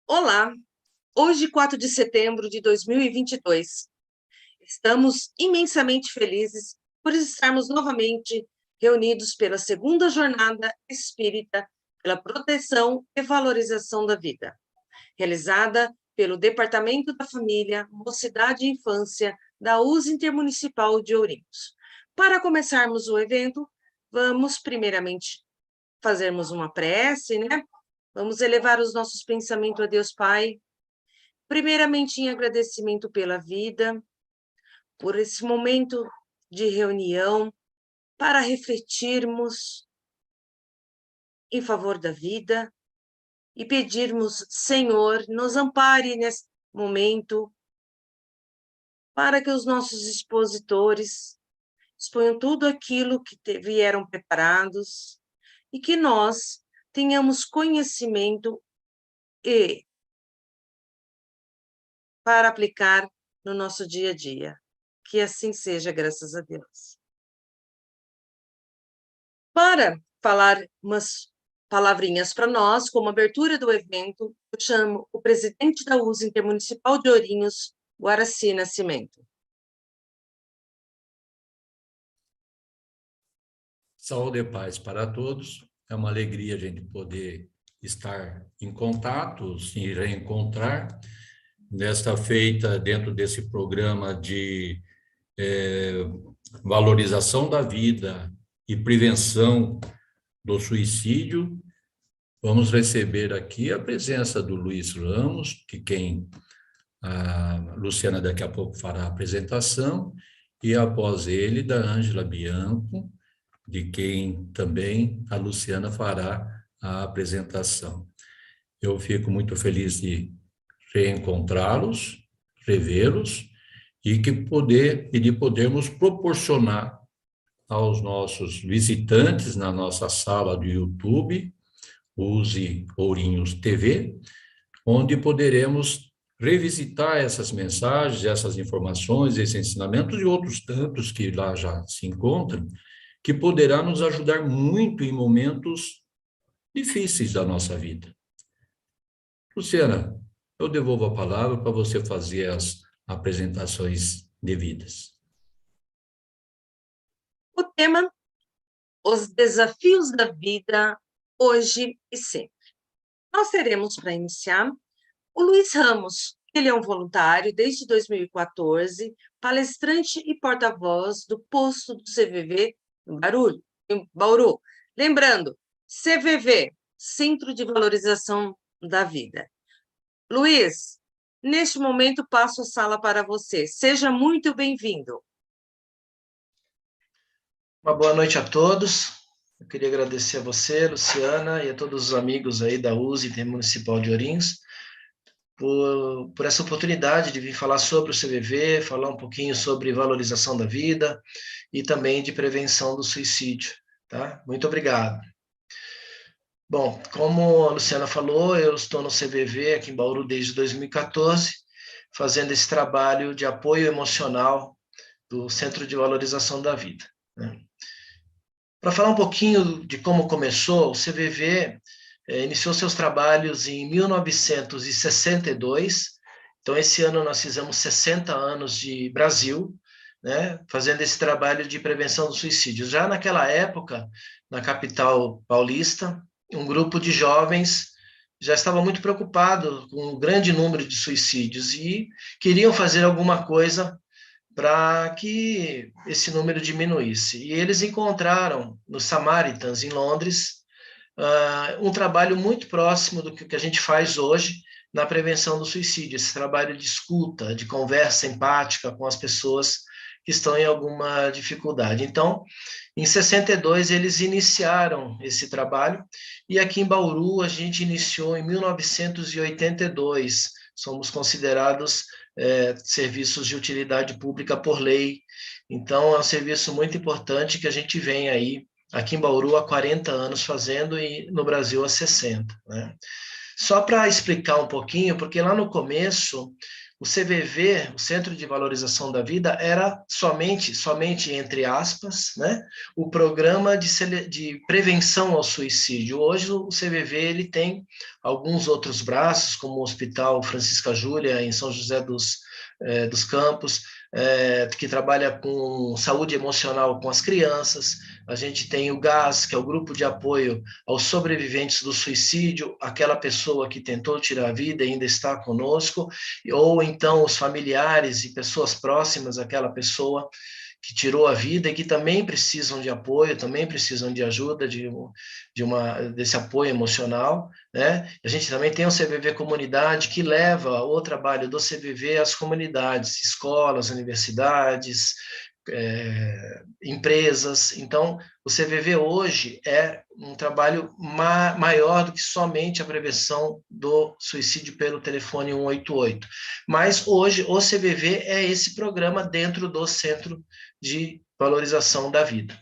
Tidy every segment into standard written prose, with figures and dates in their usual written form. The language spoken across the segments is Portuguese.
Olá, hoje, 4 de setembro de 2022, estamos imensamente felizes por estarmos novamente reunidos pela segunda jornada espírita pela proteção e valorização da vida, realizada pelo Departamento da Família, Mocidade e Infância da USE Intermunicipal de Ourinhos. Para começarmos o evento, vamos primeiramente fazermos uma prece, né? Vamos elevar os nossos pensamentos a Deus Pai, primeiramente em agradecimento pela vida, por esse momento de reunião, para refletirmos em favor da vida e pedirmos, Senhor, nos ampare nesse momento, para que os nossos expositores exponham tudo aquilo que vieram preparados e que nós tenhamos conhecimento e para aplicar no nosso dia a dia. Que assim seja, graças a Deus. Para falar umas palavrinhas para nós, como abertura do evento, eu chamo o presidente da USE Intermunicipal de Ourinhos, Guaraci Nascimento. Saúde e paz para todos. É uma alegria a gente poder estar em contato, se reencontrar nesta feita dentro desse programa de valorização da vida e prevenção do suicídio. Vamos receber aqui a presença do Luiz Ramos, que quem a Luciana daqui a pouco fará a apresentação, e após ele, da Ângela Bianco, de quem também a Luciana fará a apresentação. Eu fico muito feliz de reencontrá-los, revê-los, e de podermos proporcionar aos nossos visitantes na nossa sala do YouTube, Use Ourinhos TV, onde poderemos revisitar essas mensagens, essas informações, esses ensinamentos e outros tantos que lá já se encontram, que poderá nos ajudar muito em momentos difíceis da nossa vida. Luciana, eu devolvo a palavra para você fazer as apresentações devidas. O tema: os desafios da vida, hoje e sempre. Nós teremos, para iniciar, o Luiz Ramos. Ele é um voluntário desde 2014, palestrante e porta-voz do posto do CVV em Bauru. Lembrando, CVV, Centro de Valorização da Vida. Luiz, neste momento passo a sala para você. Seja muito bem-vindo. Uma boa noite a todos. Eu queria agradecer a você, Luciana, e a todos os amigos aí da USE Intermunicipal de Ourinhos, por essa oportunidade de vir falar sobre o CVV, falar um pouquinho sobre valorização da vida e também de prevenção do suicídio, tá? Muito obrigado. Bom, como a Luciana falou, eu estou no CVV aqui em Bauru desde 2014, fazendo esse trabalho de apoio emocional do Centro de Valorização da Vida, né? Para falar um pouquinho de como começou, o CVV iniciou seus trabalhos em 1962, então esse ano nós fizemos 60 anos de Brasil, né, fazendo esse trabalho de prevenção do suicídio. Já naquela época, na capital paulista, um grupo de jovens já estava muito preocupado com o grande número de suicídios e queriam fazer alguma coisa para que esse número diminuísse. E eles encontraram no Samaritans, em Londres, um trabalho muito próximo do que a gente faz hoje na prevenção do suicídio, esse trabalho de escuta, de conversa empática com as pessoas que estão em alguma dificuldade. Então, em 62, eles iniciaram esse trabalho, e aqui em Bauru a gente iniciou em 1982, somos considerados serviços de utilidade pública por lei, então é um serviço muito importante que a gente vem aí, aqui em Bauru, há 40 anos fazendo e no Brasil há 60, né? Só para explicar um pouquinho, porque lá no começo, o CVV, o Centro de Valorização da Vida, era somente entre aspas, né, o programa de prevenção ao suicídio. Hoje o CVV ele tem alguns outros braços, como o Hospital Francisca Júlia, em São José dos Campos, que trabalha com saúde emocional com as crianças. A gente tem o GAS, que é o Grupo de Apoio aos Sobreviventes do Suicídio, aquela pessoa que tentou tirar a vida e ainda está conosco, ou então os familiares e pessoas próximas àquela pessoa que tirou a vida e que também precisam de apoio, também precisam de ajuda, desse apoio emocional, né? A gente também tem o CVV Comunidade, que leva o trabalho do CVV às comunidades, escolas, universidades, empresas. Então, o CVV hoje é um trabalho maior do que somente a prevenção do suicídio pelo telefone 188. Mas hoje o CVV é esse programa dentro do Centro de Valorização da Vida.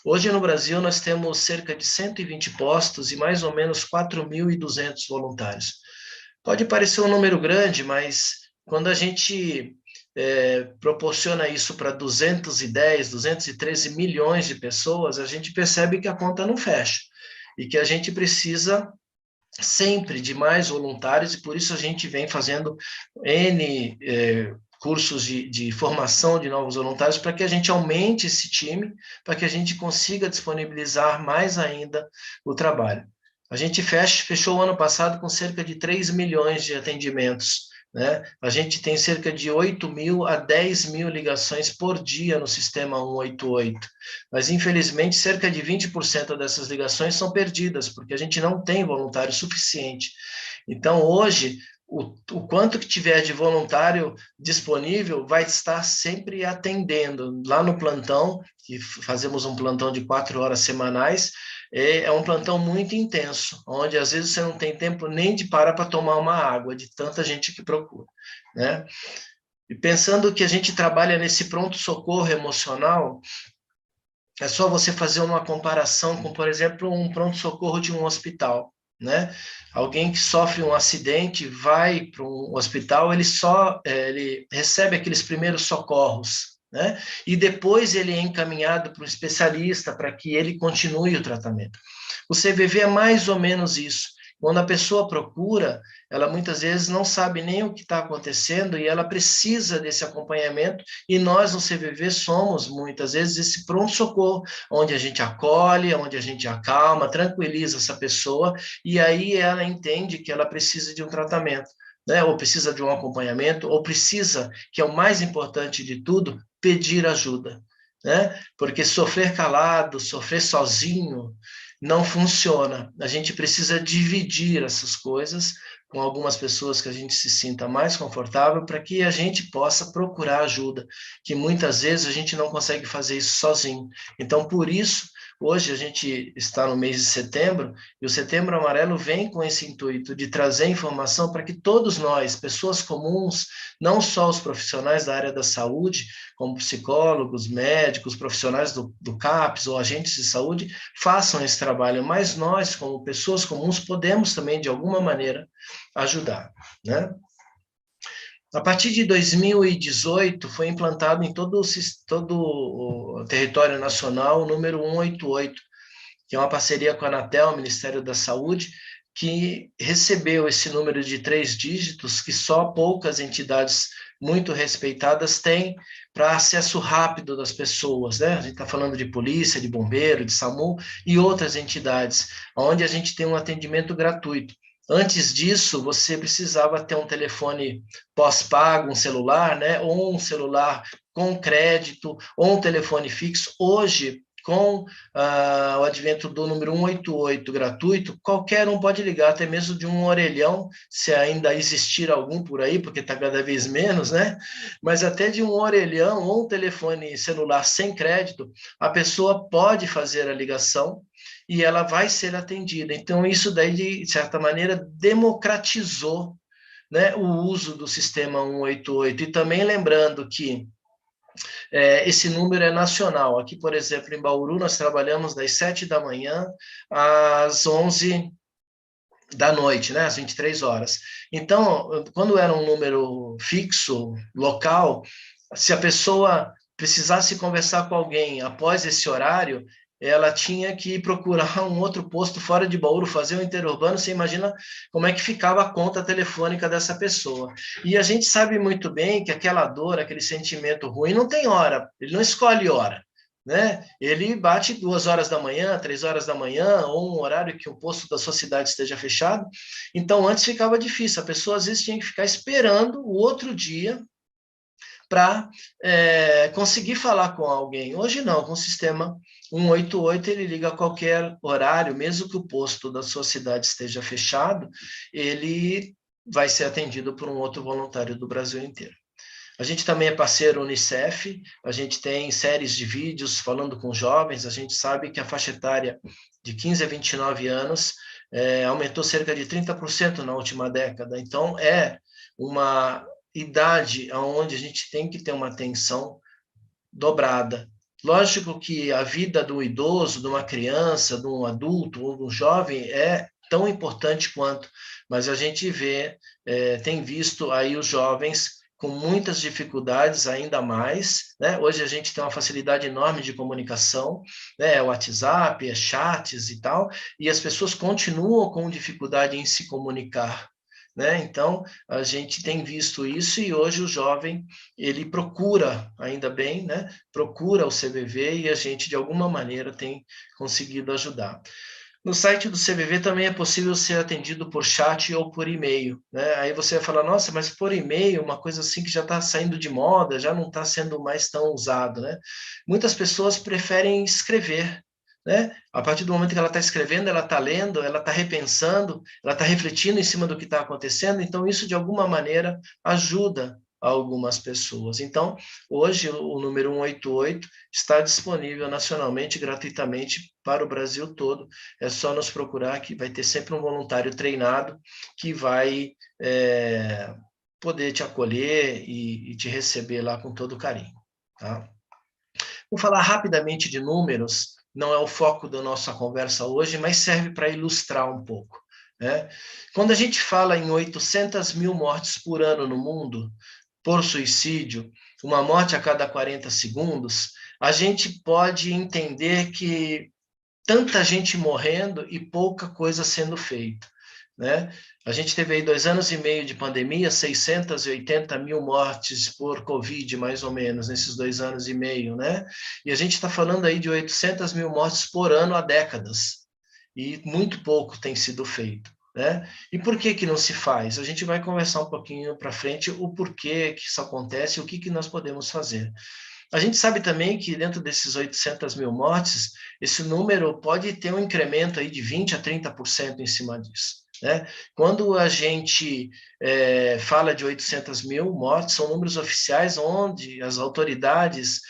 Hoje no Brasil nós temos cerca de 120 postos e mais ou menos 4.200 voluntários. Pode parecer um número grande, mas quando a gente proporciona isso para 210, 213 milhões de pessoas, a gente percebe que a conta não fecha e que a gente precisa sempre de mais voluntários, e por isso a gente vem fazendo cursos de formação de novos voluntários para que a gente aumente esse time, para que a gente consiga disponibilizar mais ainda o trabalho. A gente fechou o ano passado com cerca de 3 milhões de atendimentos, né? A gente tem cerca de 8.000 a 10.000 ligações por dia no sistema 188, mas infelizmente cerca de 20% dessas ligações são perdidas, porque a gente não tem voluntário suficiente. Então hoje, o quanto que tiver de voluntário disponível vai estar sempre atendendo. Lá no plantão, que fazemos um plantão de 4 horas semanais, é um plantão muito intenso, onde às vezes você não tem tempo nem de parar para tomar uma água, de tanta gente que procura, né? E pensando que a gente trabalha nesse pronto-socorro emocional, é só você fazer uma comparação com, por exemplo, um pronto-socorro de um hospital, né? Alguém que sofre um acidente vai para um hospital, ele recebe aqueles primeiros socorros, né? E depois ele é encaminhado para um especialista para que ele continue o tratamento. O CVV é mais ou menos isso. Quando a pessoa procura, ela muitas vezes não sabe nem o que está acontecendo e ela precisa desse acompanhamento, e nós no CVV somos muitas vezes esse pronto-socorro, onde a gente acolhe, onde a gente acalma, tranquiliza essa pessoa, e aí ela entende que ela precisa de um tratamento, né? Ou precisa de um acompanhamento, ou precisa, que é o mais importante de tudo, pedir ajuda, né? Porque sofrer calado, sofrer sozinho, não funciona. A gente precisa dividir essas coisas com algumas pessoas que a gente se sinta mais confortável para que a gente possa procurar ajuda, que muitas vezes a gente não consegue fazer isso sozinho. Então, por isso, hoje a gente está no mês de setembro, e o Setembro Amarelo vem com esse intuito de trazer informação para que todos nós, pessoas comuns, não só os profissionais da área da saúde, como psicólogos, médicos, profissionais do CAPS ou agentes de saúde, façam esse trabalho, mas nós, como pessoas comuns, podemos também, de alguma maneira, ajudar, né? A partir de 2018, foi implantado em todo o território nacional o número 188, que é uma parceria com a Anatel, Ministério da Saúde, que recebeu esse número de 3 dígitos que só poucas entidades muito respeitadas têm para acesso rápido das pessoas, né? A gente está falando de polícia, de bombeiro, de SAMU e outras entidades, onde a gente tem um atendimento gratuito. Antes disso, você precisava ter um telefone pós-pago, um celular, né? Ou um celular com crédito, ou um telefone fixo. Hoje, com o advento do número 188 gratuito, qualquer um pode ligar, até mesmo de um orelhão, se ainda existir algum por aí, porque está cada vez menos, né? Mas até de um orelhão ou um telefone celular sem crédito, a pessoa pode fazer a ligação e ela vai ser atendida. Então, isso daí, de certa maneira, democratizou, né, o uso do sistema 188. E também lembrando que esse número é nacional. Aqui, por exemplo, em Bauru, nós trabalhamos das 7 da manhã às 11 da noite, né, às 23 horas. Então, quando era um número fixo, local, se a pessoa precisasse conversar com alguém após esse horário, ela tinha que procurar um outro posto fora de Bauru, fazer um interurbano. Você imagina como é que ficava a conta telefônica dessa pessoa. E a gente sabe muito bem que aquela dor, aquele sentimento ruim, não tem hora, ele não escolhe hora. Né? Ele bate 2 horas da manhã, 3 horas da manhã, ou um horário que o posto da sua cidade esteja fechado. Então, antes ficava difícil, a pessoa às vezes tinha que ficar esperando o outro dia para conseguir falar com alguém. Hoje não, com o sistema 188, ele liga a qualquer horário, mesmo que o posto da sua cidade esteja fechado, ele vai ser atendido por um outro voluntário do Brasil inteiro. A gente também é parceiro Unicef, a gente tem séries de vídeos falando com jovens, a gente sabe que a faixa etária de 15 a 29 anos aumentou cerca de 30% na última década, então é uma idade onde a gente tem que ter uma atenção dobrada. Lógico que a vida do idoso, de uma criança, de um adulto ou de um jovem é tão importante quanto, mas a gente tem visto aí os jovens com muitas dificuldades ainda mais, né? Hoje a gente tem uma facilidade enorme de comunicação, né? É WhatsApp, é chats e tal, e as pessoas continuam com dificuldade em se comunicar, né? Então, a gente tem visto isso e hoje o jovem, ele procura, ainda bem, né? Procura o CVV e a gente, de alguma maneira, tem conseguido ajudar. No site do CVV também é possível ser atendido por chat ou por e-mail, né? Aí você vai falar, nossa, mas por e-mail, uma coisa assim que já está saindo de moda, já não está sendo mais tão usado, né? Muitas pessoas preferem escrever, né? A partir do momento que ela está escrevendo, ela está lendo, ela está repensando, ela está refletindo em cima do que está acontecendo, então isso de alguma maneira ajuda algumas pessoas. Então, hoje o número 188 está disponível nacionalmente, gratuitamente para o Brasil todo. É só nos procurar que vai ter sempre um voluntário treinado que vai poder te acolher e te receber lá com todo carinho. Tá? Vou falar rapidamente de números, não é o foco da nossa conversa hoje, mas serve para ilustrar um pouco. Né? Quando a gente fala em 800 mil mortes por ano no mundo, por suicídio, uma morte a cada 40 segundos, a gente pode entender que tanta gente morrendo e pouca coisa sendo feita, né? A gente teve aí 2 anos e meio de pandemia, 680 mil mortes por Covid, mais ou menos, nesses 2 anos e meio, né? E a gente está falando aí de 800 mil mortes por ano há décadas, e muito pouco tem sido feito. Né? E por que não se faz? A gente vai conversar um pouquinho para frente o porquê que isso acontece e o que nós podemos fazer. A gente sabe também que dentro desses 800 mil mortes, esse número pode ter um incremento aí de 20% a 30% em cima disso. Né? Quando a gente fala de 800 mil mortes, são números oficiais onde as autoridades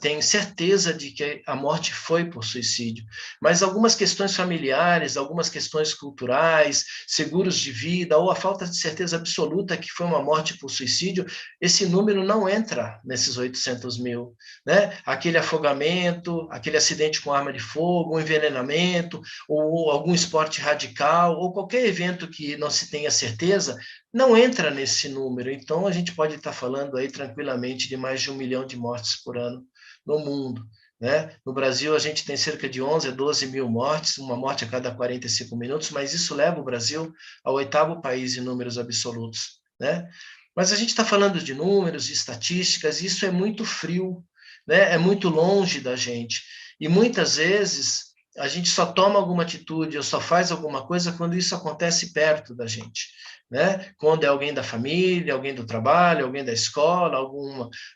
têm certeza de que a morte foi por suicídio. Mas algumas questões familiares, algumas questões culturais, seguros de vida, ou a falta de certeza absoluta que foi uma morte por suicídio, esse número não entra nesses 800 mil. Né? Aquele afogamento, aquele acidente com arma de fogo, um envenenamento, ou algum esporte radical, ou qualquer evento que não se tenha certeza, não entra nesse número. Então, a gente pode estar falando aí tranquilamente de mais de 1 milhão de mortes por ano no mundo. Né? No Brasil, a gente tem cerca de 11 a 12 mil mortes, uma morte a cada 45 minutos, mas isso leva o Brasil ao 8º país em números absolutos. Né? Mas a gente está falando de números, de estatísticas, e isso é muito frio, né? É muito longe da gente. E muitas vezes a gente só toma alguma atitude ou só faz alguma coisa quando isso acontece perto da gente. Né? Quando é alguém da família, alguém do trabalho, alguém da escola,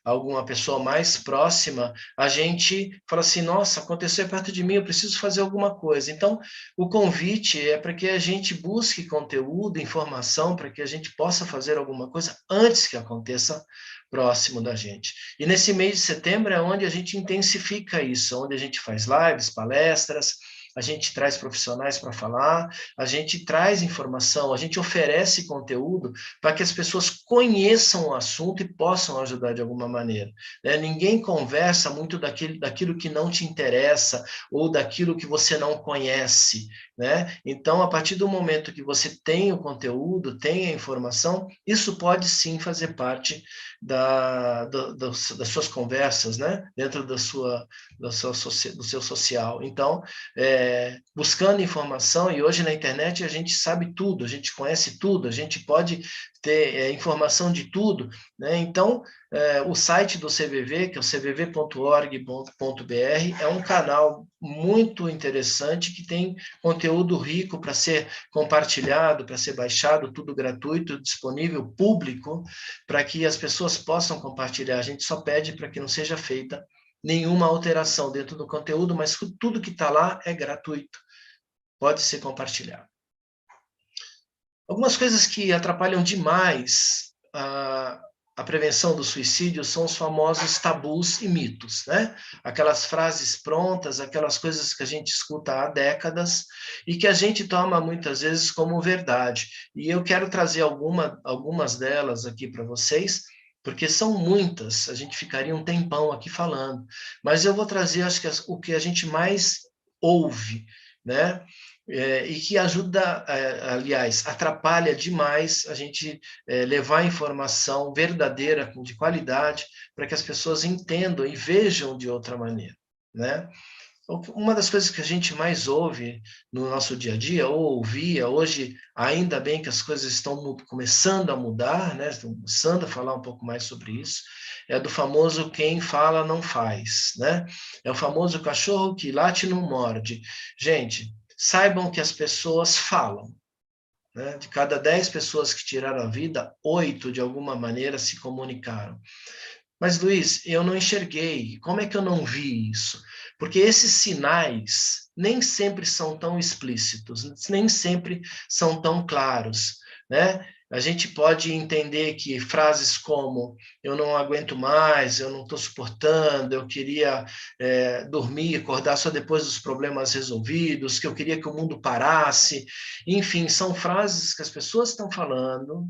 alguma pessoa mais próxima, a gente fala assim, nossa, aconteceu perto de mim, eu preciso fazer alguma coisa. Então, o convite é para que a gente busque conteúdo, informação, para que a gente possa fazer alguma coisa antes que aconteça próximo da gente. E nesse mês de setembro é onde a gente intensifica isso, onde a gente faz lives, palestras, a gente traz profissionais para falar, a gente traz informação, a gente oferece conteúdo para que as pessoas conheçam o assunto e possam ajudar de alguma maneira. Né? Ninguém conversa muito daquilo que não te interessa ou daquilo que você não conhece. né? Então, a partir do momento que você tem o conteúdo, tem a informação, isso pode sim fazer parte das suas conversas, né? Dentro do seu social. Então, buscando informação, e hoje na internet a gente sabe tudo, a gente conhece tudo, a gente pode ter informação de tudo, né? Então, o site do CVV, que é o cvv.org.br, é um canal muito interessante que tem conteúdo rico para ser compartilhado, para ser baixado, tudo gratuito, disponível, público, para que as pessoas possam compartilhar. A gente só pede para que não seja feita nenhuma alteração dentro do conteúdo, mas tudo que está lá é gratuito, pode ser compartilhado. Algumas coisas que atrapalham demais a prevenção do suicídio são os famosos tabus e mitos, né? Aquelas frases prontas, aquelas coisas que a gente escuta há décadas e que a gente toma muitas vezes como verdade. E eu quero trazer algumas delas aqui para vocês, porque são muitas, a gente ficaria um tempão aqui falando. Mas eu vou trazer, acho que o que a gente mais ouve, né? E que ajuda, aliás, atrapalha demais a gente levar informação verdadeira, de qualidade, para que as pessoas entendam e vejam de outra maneira, né? Uma das coisas que a gente mais ouve no nosso dia a dia, ou ouvia, hoje, ainda bem que as coisas estão começando a mudar, né? Estão começando a falar um pouco mais sobre isso, é do famoso quem fala não faz, né? É o famoso cachorro que late não morde. Gente, saibam que as pessoas falam, né? De cada 10 pessoas que tiraram a vida, 8 de alguma maneira se comunicaram. Mas, Luiz, eu não enxerguei. Como é que eu não vi isso? Porque esses sinais nem sempre são tão explícitos, nem sempre são tão claros, né? A gente pode entender que frases como eu não aguento mais, eu não estou suportando, eu queria dormir, acordar só depois dos problemas resolvidos, que eu queria que o mundo parasse, enfim, são frases que as pessoas estão falando.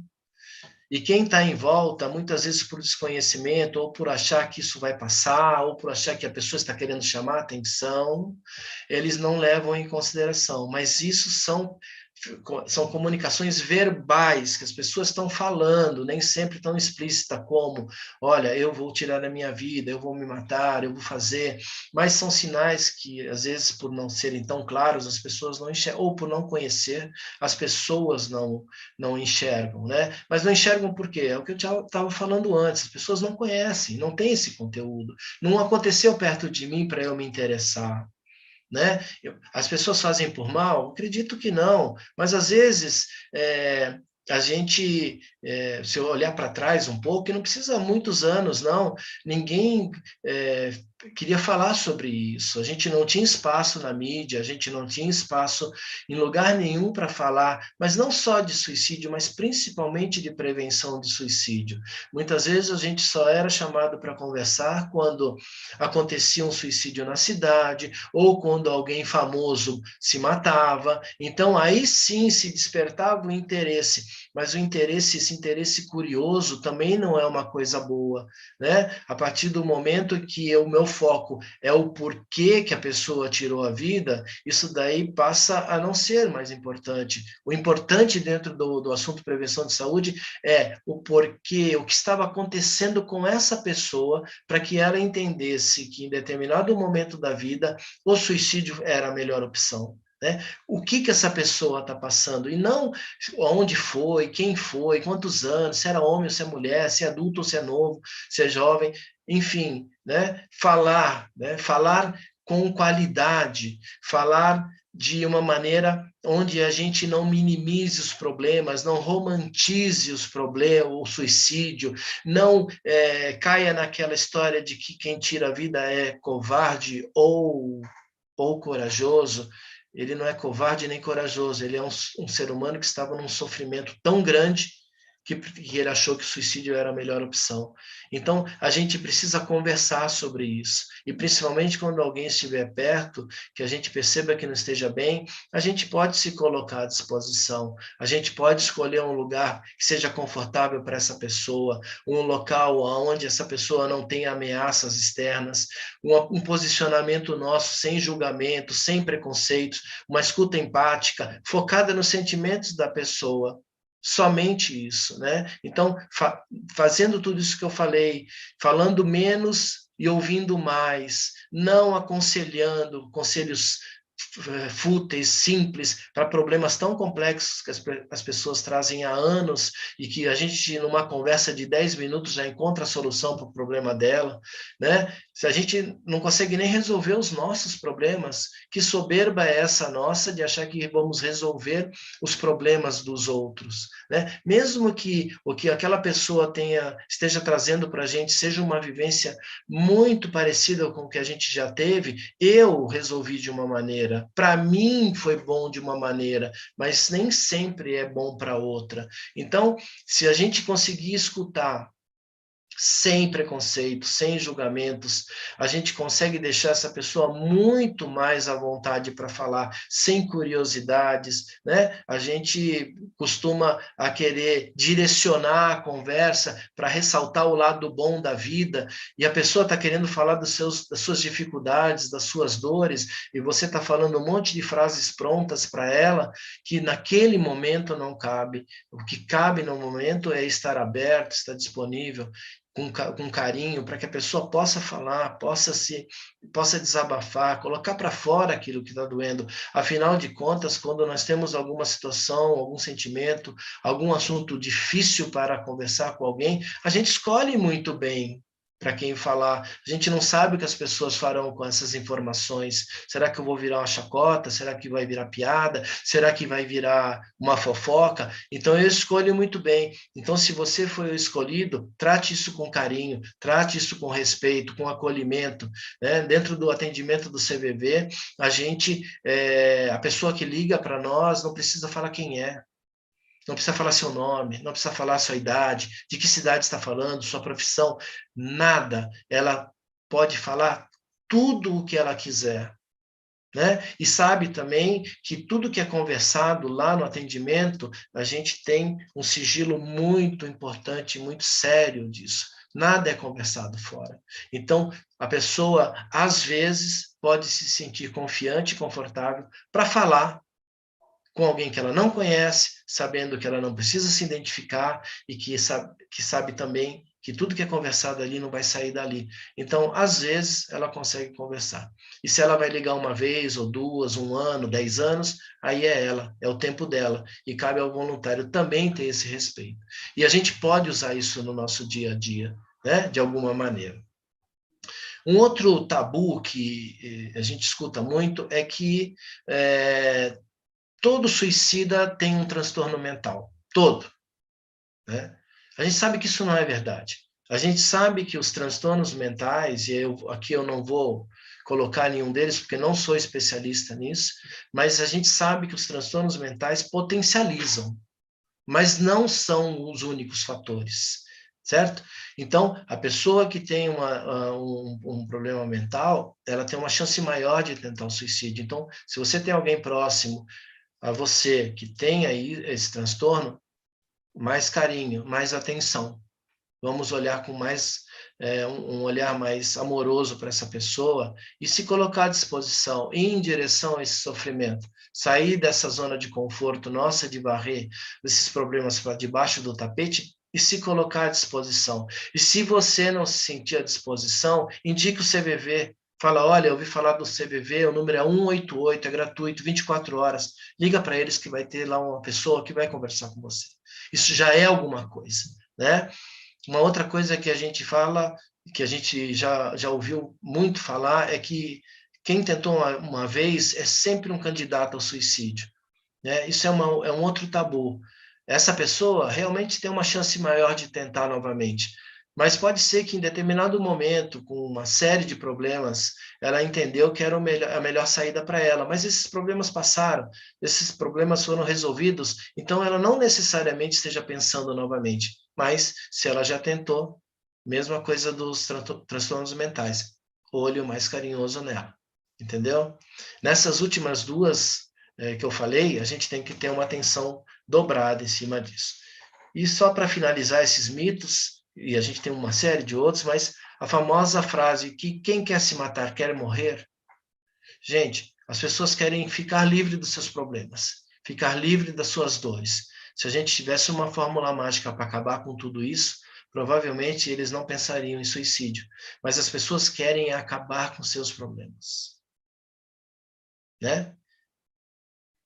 E quem está em volta, muitas vezes por desconhecimento, ou por achar que isso vai passar, ou por achar que a pessoa está querendo chamar atenção, eles não levam em consideração. Mas isso são comunicações verbais que as pessoas estão falando, nem sempre tão explícita como, olha, eu vou tirar a minha vida, eu vou me matar, eu vou fazer, mas são sinais que, às vezes, por não serem tão claros, as pessoas não enxergam, ou por não conhecer, as pessoas não enxergam, né? Mas não enxergam por quê? É o que eu estava falando antes, as pessoas não conhecem, não têm esse conteúdo, não aconteceu perto de mim para eu me interessar, né? As pessoas fazem por mal? Acredito que não, mas às vezes a gente, se eu olhar para trás um pouco, e não precisa muitos anos, não, ninguém queria falar sobre isso, a gente não tinha espaço na mídia, a gente não tinha espaço em lugar nenhum para falar, mas não só de suicídio, mas principalmente de prevenção de suicídio. Muitas vezes a gente só era chamado para conversar quando acontecia um suicídio na cidade, ou quando alguém famoso se matava, então aí sim se despertava o interesse, mas esse interesse curioso também não é uma coisa boa, né? A partir do momento que o meu foco é o porquê que a pessoa tirou a vida, isso daí passa a não ser mais importante. O importante dentro do assunto prevenção de saúde é o porquê, o que estava acontecendo com essa pessoa, para que ela entendesse que em determinado momento da vida o suicídio era a melhor opção. Né? O que essa pessoa está passando, e não onde foi, quem foi, quantos anos, se era homem ou se é mulher, se é adulto ou se é novo, se é jovem, enfim, né? Falar com qualidade, falar de uma maneira onde a gente não minimize os problemas, não romantize os problemas, o suicídio, não caia naquela história de que quem tira a vida é covarde ou corajoso. Ele não é covarde nem corajoso, ele é um ser humano que estava num sofrimento tão grande que ele achou que o suicídio era a melhor opção. Então, a gente precisa conversar sobre isso. E principalmente quando alguém estiver perto, que a gente perceba que não esteja bem, a gente pode se colocar à disposição. A gente pode escolher um lugar que seja confortável para essa pessoa, um local onde essa pessoa não tenha ameaças externas, um posicionamento nosso sem julgamento, sem preconceitos, uma escuta empática, focada nos sentimentos da pessoa. Somente isso, né? Então, fazendo tudo isso que eu falei, falando menos e ouvindo mais, não aconselhando conselhos fúteis, simples, para problemas tão complexos que as pessoas trazem há anos e que a gente, numa conversa de 10 minutos, já encontra a solução para o problema dela, né? Se a gente não consegue nem resolver os nossos problemas, que soberba é essa nossa de achar que vamos resolver os problemas dos outros, né? Mesmo que o que aquela pessoa esteja trazendo para a gente seja uma vivência muito parecida com o que a gente já teve, eu resolvi de uma maneira, para mim foi bom de uma maneira, mas nem sempre é bom para outra. Então, se a gente conseguir escutar sem preconceito, sem julgamentos, a gente consegue deixar essa pessoa muito mais à vontade para falar, sem curiosidades, né? A gente costuma a querer direcionar a conversa para ressaltar o lado bom da vida, e a pessoa está querendo falar das suas dificuldades, das suas dores, e você está falando um monte de frases prontas para ela, que naquele momento não cabe. O que cabe no momento é estar aberto, estar disponível, com carinho, para que a pessoa possa falar, possa desabafar, colocar para fora aquilo que está doendo. Afinal de contas, quando nós temos alguma situação, algum sentimento, algum assunto difícil para conversar com alguém, a gente escolhe muito bem para quem falar. A gente não sabe o que as pessoas farão com essas informações. Será que eu vou virar uma chacota? Será que vai virar piada? Será que vai virar uma fofoca? Então, eu escolho muito bem. Então, se você foi o escolhido, trate isso com carinho, trate isso com respeito, com acolhimento, né? Dentro do atendimento do CVV, a pessoa que liga para nós não precisa falar quem é. Não precisa falar seu nome, não precisa falar sua idade, de que cidade está falando, sua profissão, nada. Ela pode falar tudo o que ela quiser, né? E sabe também que tudo que é conversado lá no atendimento, a gente tem um sigilo muito importante, muito sério disso. Nada é conversado fora. Então, a pessoa, às vezes, pode se sentir confiante e confortável para falar com alguém que ela não conhece, sabendo que ela não precisa se identificar e que sabe também que tudo que é conversado ali não vai sair dali. Então, às vezes, ela consegue conversar. E se ela vai ligar uma vez, ou duas, 1 ano, 10 anos, aí é ela, é o tempo dela. E cabe ao voluntário também ter esse respeito. E a gente pode usar isso no nosso dia a dia, né? De alguma maneira. Um outro tabu que a gente escuta muito é que todo suicida tem um transtorno mental. Todo. Né? A gente sabe que isso não é verdade. A gente sabe que os transtornos mentais, e aqui eu não vou colocar nenhum deles, porque não sou especialista nisso, mas a gente sabe que os transtornos mentais potencializam, mas não são os únicos fatores, certo? Então, a pessoa que tem um problema mental, ela tem uma chance maior de tentar o suicídio. Então, se você tem alguém próximo a você que tem aí esse transtorno, mais carinho, mais atenção. Vamos olhar com mais um olhar mais amoroso para essa pessoa e se colocar à disposição, ir em direção a esse sofrimento, sair dessa zona de conforto nossa de varrer esses problemas para debaixo do tapete e se colocar à disposição. E se você não se sentir à disposição, indique o CVV. Fala, olha, eu ouvi falar do CVV, o número é 188, é gratuito, 24 horas. Liga para eles que vai ter lá uma pessoa que vai conversar com você. Isso já é alguma coisa, né? Uma outra coisa que a gente fala, que a gente já ouviu muito falar, é que quem tentou uma vez é sempre um candidato ao suicídio, né? Isso é um outro tabu. Essa pessoa realmente tem uma chance maior de tentar novamente, Mas pode ser que em determinado momento, com uma série de problemas, ela entendeu que era a melhor saída para ela, mas esses problemas passaram, esses problemas foram resolvidos, então ela não necessariamente esteja pensando novamente, mas se ela já tentou, mesma coisa dos transtornos mentais, olho mais carinhoso nela, entendeu? Nessas últimas duas que eu falei, a gente tem que ter uma atenção dobrada em cima disso. E só para finalizar esses mitos, e a gente tem uma série de outros, mas a famosa frase que quem quer se matar quer morrer, gente, as pessoas querem ficar livre dos seus problemas, ficar livre das suas dores. Se a gente tivesse uma fórmula mágica para acabar com tudo isso, provavelmente eles não pensariam em suicídio, mas as pessoas querem acabar com seus problemas, né?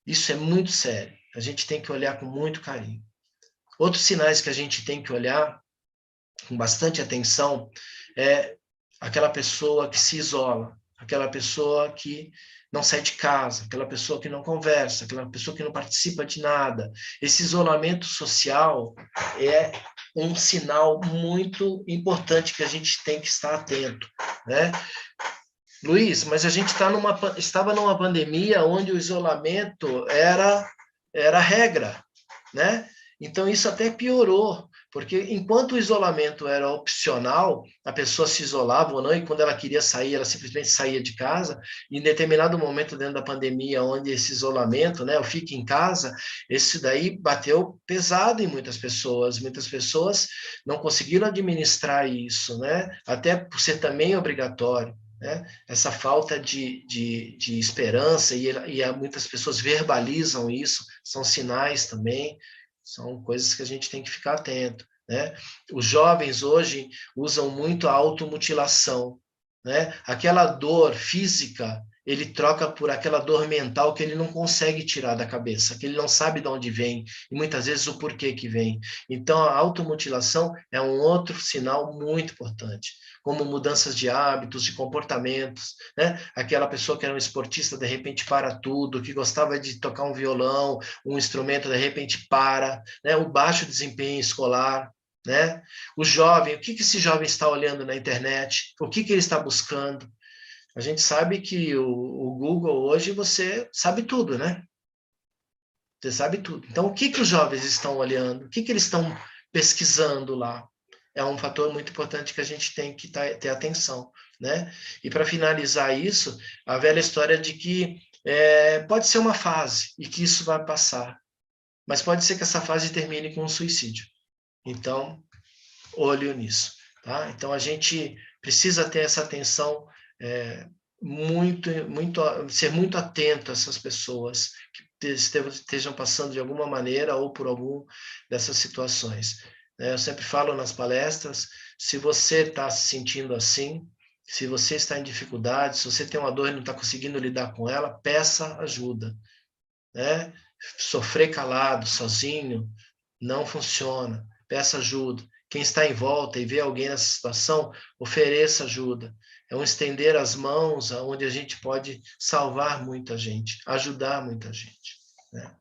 Isso é muito sério. A gente tem que olhar com muito carinho. Outros sinais que a gente tem que olhar com bastante atenção é aquela pessoa que se isola, aquela pessoa que não sai de casa, aquela pessoa que não conversa, aquela pessoa que não participa de nada. Esse isolamento social é um sinal muito importante que a gente tem que estar atento, né? Luiz, mas a gente estava numa pandemia onde o isolamento era regra, né? Então isso até piorou, porque enquanto o isolamento era opcional, a pessoa se isolava ou não, e quando ela queria sair, ela simplesmente saía de casa, e em determinado momento dentro da pandemia, onde esse isolamento, né, o fique em casa, esse daí bateu pesado em muitas pessoas não conseguiram administrar isso, né? Até por ser também obrigatório. Né? Essa falta de esperança, e muitas pessoas verbalizam isso, são sinais também, são coisas que a gente tem que ficar atento. Né? Os jovens hoje usam muito a automutilação. Né? Aquela dor física, ele troca por aquela dor mental que ele não consegue tirar da cabeça, que ele não sabe de onde vem, e muitas vezes o porquê que vem. Então, a automutilação é um outro sinal muito importante, como mudanças de hábitos, de comportamentos, né? Aquela pessoa que era um esportista, de repente para tudo, que gostava de tocar um violão, um instrumento, de repente para, né? O baixo desempenho escolar, né? O jovem, o que esse jovem está olhando na internet? O que ele está buscando? A gente sabe que o Google hoje você sabe tudo, né? Você sabe tudo. Então, o que os jovens estão olhando? O que eles estão pesquisando lá? É um fator muito importante que a gente tem que ter atenção, né? E para finalizar isso, a velha história de que pode ser uma fase e que isso vai passar, mas pode ser que essa fase termine com um suicídio. Então, olho nisso, tá? Então, a gente precisa ter essa atenção, ser muito atento a essas pessoas que estejam passando de alguma maneira ou por alguma dessas situações. Eu sempre falo nas palestras, se você está se sentindo assim, se você está em dificuldade, se você tem uma dor e não está conseguindo lidar com ela, peça ajuda. Né? Sofrer calado, sozinho, não funciona. Peça ajuda. Quem está em volta e vê alguém nessa situação, ofereça ajuda. É um estender as mãos onde a gente pode salvar muita gente, ajudar muita gente. Né?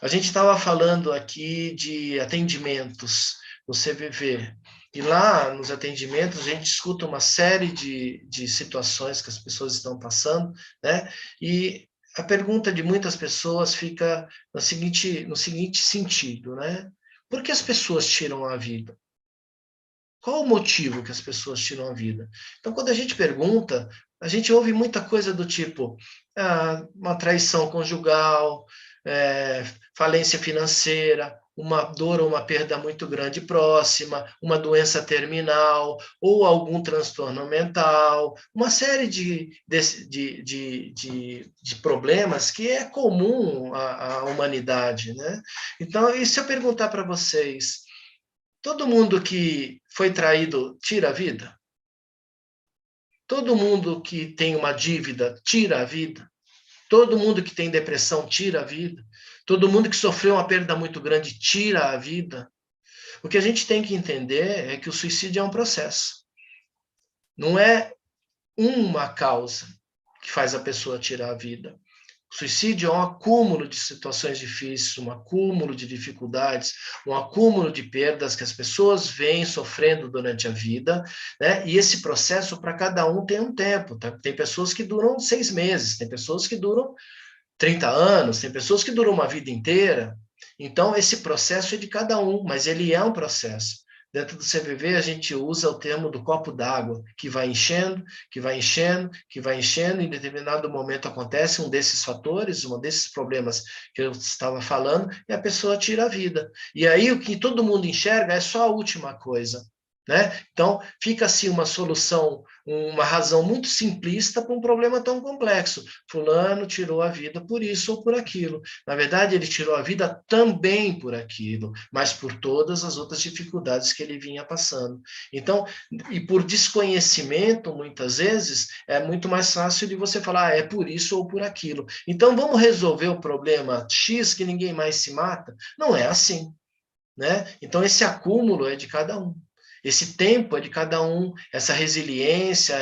A gente estava falando aqui de atendimentos no CVV. E lá, nos atendimentos, a gente escuta uma série de situações que as pessoas estão passando, né? E a pergunta de muitas pessoas fica no seguinte sentido, né? Por que as pessoas tiram a vida? Qual o motivo que as pessoas tiram a vida? Então, quando a gente pergunta, a gente ouve muita coisa do tipo uma traição conjugal, falência financeira, uma dor ou uma perda muito grande próxima, uma doença terminal, ou algum transtorno mental, uma série de problemas que é comum à humanidade. Né? Então, e se eu perguntar para vocês, todo mundo que foi traído tira a vida? Todo mundo que tem uma dívida tira a vida? Todo mundo que tem depressão tira a vida? Todo mundo que sofreu uma perda muito grande tira a vida? O que a gente tem que entender é que o suicídio é um processo. Não é uma causa que faz a pessoa tirar a vida. O suicídio é um acúmulo de situações difíceis, um acúmulo de dificuldades, um acúmulo de perdas que as pessoas vêm sofrendo durante a vida, né? E esse processo, para cada um, tem um tempo. Tá? Tem pessoas que duram 6 meses, tem pessoas que duram 30 anos, tem pessoas que duram uma vida inteira. Então, esse processo é de cada um, mas ele é um processo. Dentro do CVV, a gente usa o termo do copo d'água, que vai enchendo, que vai enchendo, que vai enchendo, e em determinado momento acontece um desses fatores, um desses problemas que eu estava falando, e a pessoa tira a vida. E aí, o que todo mundo enxerga é só a última coisa. Né? Então, fica assim uma solução, uma razão muito simplista para um problema tão complexo. Fulano tirou a vida por isso ou por aquilo. Na verdade, ele tirou a vida também por aquilo, mas por todas as outras dificuldades que ele vinha passando. Então, e por desconhecimento, muitas vezes, é muito mais fácil de você falar, é por isso ou por aquilo. Então, vamos resolver o problema X que ninguém mais se mata? Não é assim. Né? Então, esse acúmulo é de cada um. Esse tempo é de cada um, essa resiliência,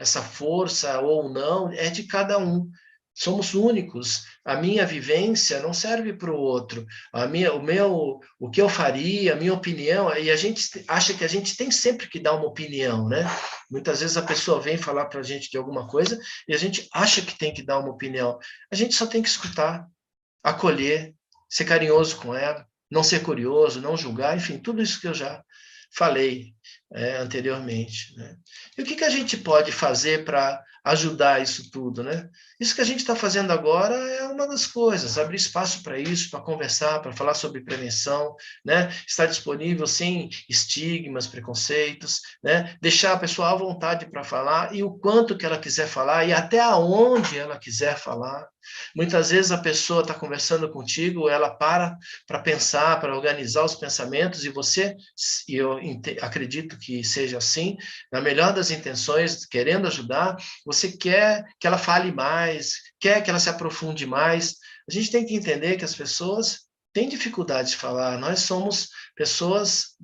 essa força ou não, é de cada um. Somos únicos. A minha vivência não serve para o outro. O que eu faria, a minha opinião, e a gente acha que a gente tem sempre que dar uma opinião, né? Muitas vezes a pessoa vem falar para a gente de alguma coisa e a gente acha que tem que dar uma opinião. A gente só tem que escutar, acolher, ser carinhoso com ela, não ser curioso, não julgar, enfim, tudo isso que eu já falei anteriormente. Né? E o que a gente pode fazer para ajudar isso tudo? Né? Isso que a gente está fazendo agora é uma das coisas, abrir espaço para isso, para conversar, para falar sobre prevenção, né? Estar disponível sem estigmas, preconceitos, né? Deixar a pessoa à vontade para falar e o quanto que ela quiser falar e até aonde ela quiser falar. Muitas vezes a pessoa está conversando contigo, ela para pensar, para organizar os pensamentos, e você, e eu acredito que seja assim, na melhor das intenções, querendo ajudar, você quer que ela fale mais, quer que ela se aprofunde mais. A gente tem que entender que as pessoas têm dificuldade de falar. Nós somos pessoas,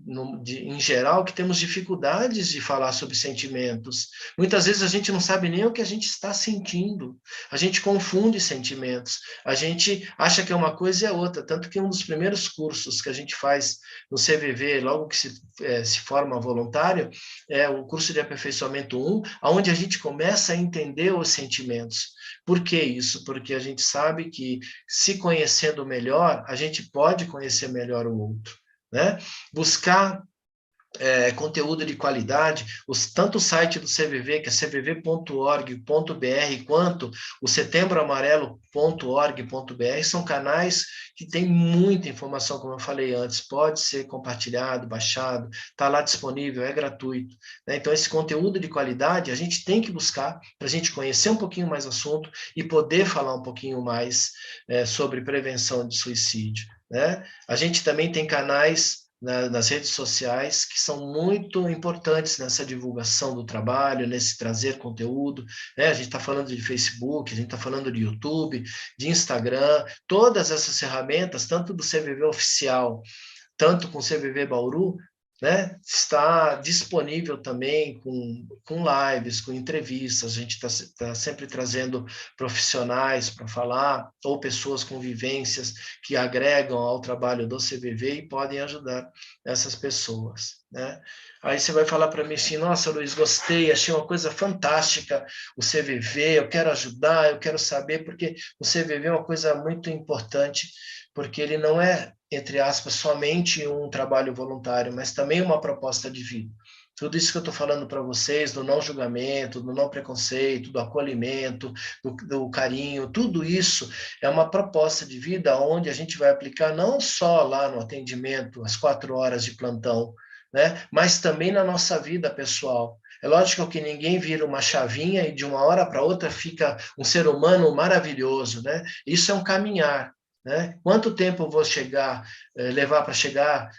em geral, que temos dificuldades de falar sobre sentimentos. Muitas vezes a gente não sabe nem o que a gente está sentindo. A gente confunde sentimentos. A gente acha que é uma coisa e é outra. Tanto que um dos primeiros cursos que a gente faz no CVV, logo que se forma voluntário, é o curso de aperfeiçoamento 1, onde a gente começa a entender os sentimentos. Por que isso? Porque a gente sabe que, se conhecendo melhor, a gente pode conhecer melhor o outro. Né? Buscar conteúdo de qualidade, tanto o site do CVV, que é cvv.org.br, quanto o setembroamarelo.org.br, são canais que têm muita informação, como eu falei antes, pode ser compartilhado, baixado, está lá disponível, é gratuito. Né? Então, esse conteúdo de qualidade a gente tem que buscar para a gente conhecer um pouquinho mais o assunto e poder falar um pouquinho mais sobre prevenção de suicídio. Né? A gente também tem canais nas redes sociais, que são muito importantes nessa divulgação do trabalho, nesse trazer conteúdo. Né? A gente está falando de Facebook, a gente está falando de YouTube, de Instagram, todas essas ferramentas, tanto do CVV oficial, tanto com o CVV Bauru, né? Está disponível também com lives, com entrevistas. A gente está sempre trazendo profissionais para falar, ou pessoas com vivências que agregam ao trabalho do CVV e podem ajudar essas pessoas. Né? Aí você vai falar para mim assim, nossa, Luiz, gostei, achei uma coisa fantástica o CVV, eu quero ajudar, eu quero saber, porque o CVV é uma coisa muito importante, porque ele não é, entre aspas, somente um trabalho voluntário, mas também uma proposta de vida. Tudo isso que eu estou falando para vocês, do não julgamento, do não preconceito, do acolhimento, do carinho, tudo isso é uma proposta de vida onde a gente vai aplicar não só lá no atendimento, às 4 horas de plantão, né, mas também na nossa vida pessoal. É lógico que ninguém vira uma chavinha e de uma hora para outra fica um ser humano maravilhoso, né? Isso é um caminhar. Né? Quanto tempo eu vou levar para chegar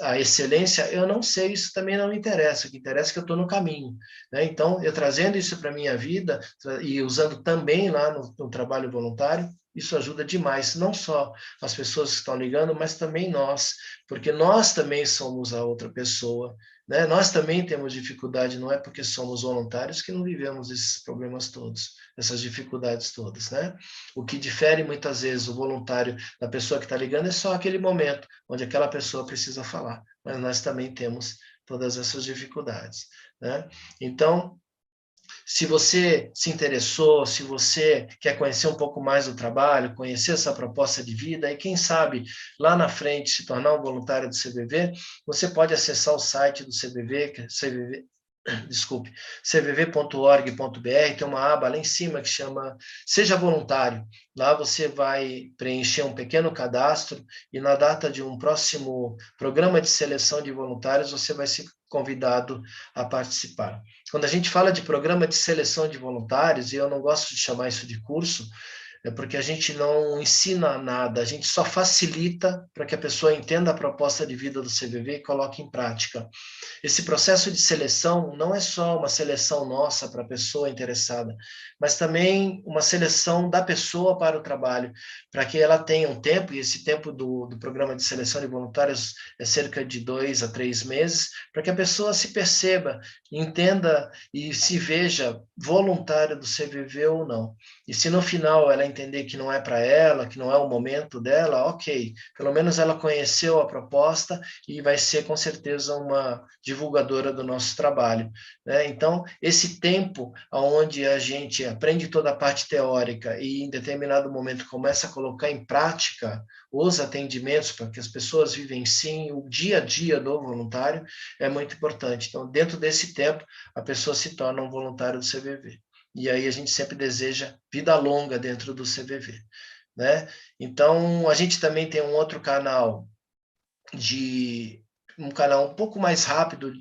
à excelência, eu não sei, isso também não me interessa. O que interessa é que eu estou no caminho. Né? Então, eu trazendo isso para a minha vida e usando também lá no trabalho voluntário, isso ajuda demais, não só as pessoas que estão ligando, mas também nós, porque nós também somos a outra pessoa. né? Nós também temos dificuldade, não é porque somos voluntários que não vivemos esses problemas todos, essas dificuldades todas, né? O que difere muitas vezes o voluntário da pessoa que está ligando é só aquele momento onde aquela pessoa precisa falar, mas nós também temos todas essas dificuldades, né? Então, se você se interessou, se você quer conhecer um pouco mais do trabalho, conhecer essa proposta de vida, e quem sabe lá na frente se tornar um voluntário do CVV, você pode acessar o site do CVV, que é desculpe, cvv.org.br, tem uma aba lá em cima que chama Seja Voluntário. Lá você vai preencher um pequeno cadastro e na data de um próximo programa de seleção de voluntários, você vai ser convidado a participar. Quando a gente fala de programa de seleção de voluntários, e eu não gosto de chamar isso de curso, é porque a gente não ensina nada, a gente só facilita para que a pessoa entenda a proposta de vida do CVV e coloque em prática. Esse processo de seleção não é só uma seleção nossa para a pessoa interessada, mas também uma seleção da pessoa para o trabalho, para que ela tenha um tempo, e esse tempo do programa de seleção de voluntários é cerca de 2 a 3 meses, para que a pessoa se perceba, entenda e se veja voluntária do CVV ou não. E se no final ela entender que não é para ela, que não é o momento dela, ok, pelo menos ela conheceu a proposta e vai ser com certeza uma divulgadora do nosso trabalho, né? Então, esse tempo onde a gente aprende toda a parte teórica e em determinado momento começa a colocar em prática os atendimentos para que as pessoas vivenciem o dia a dia do voluntário é muito importante. Então, dentro desse tempo, a pessoa se torna um voluntário do CVV. E aí a gente sempre deseja vida longa dentro do CVV, né? Então, a gente também tem um outro canal um canal um pouco mais rápido,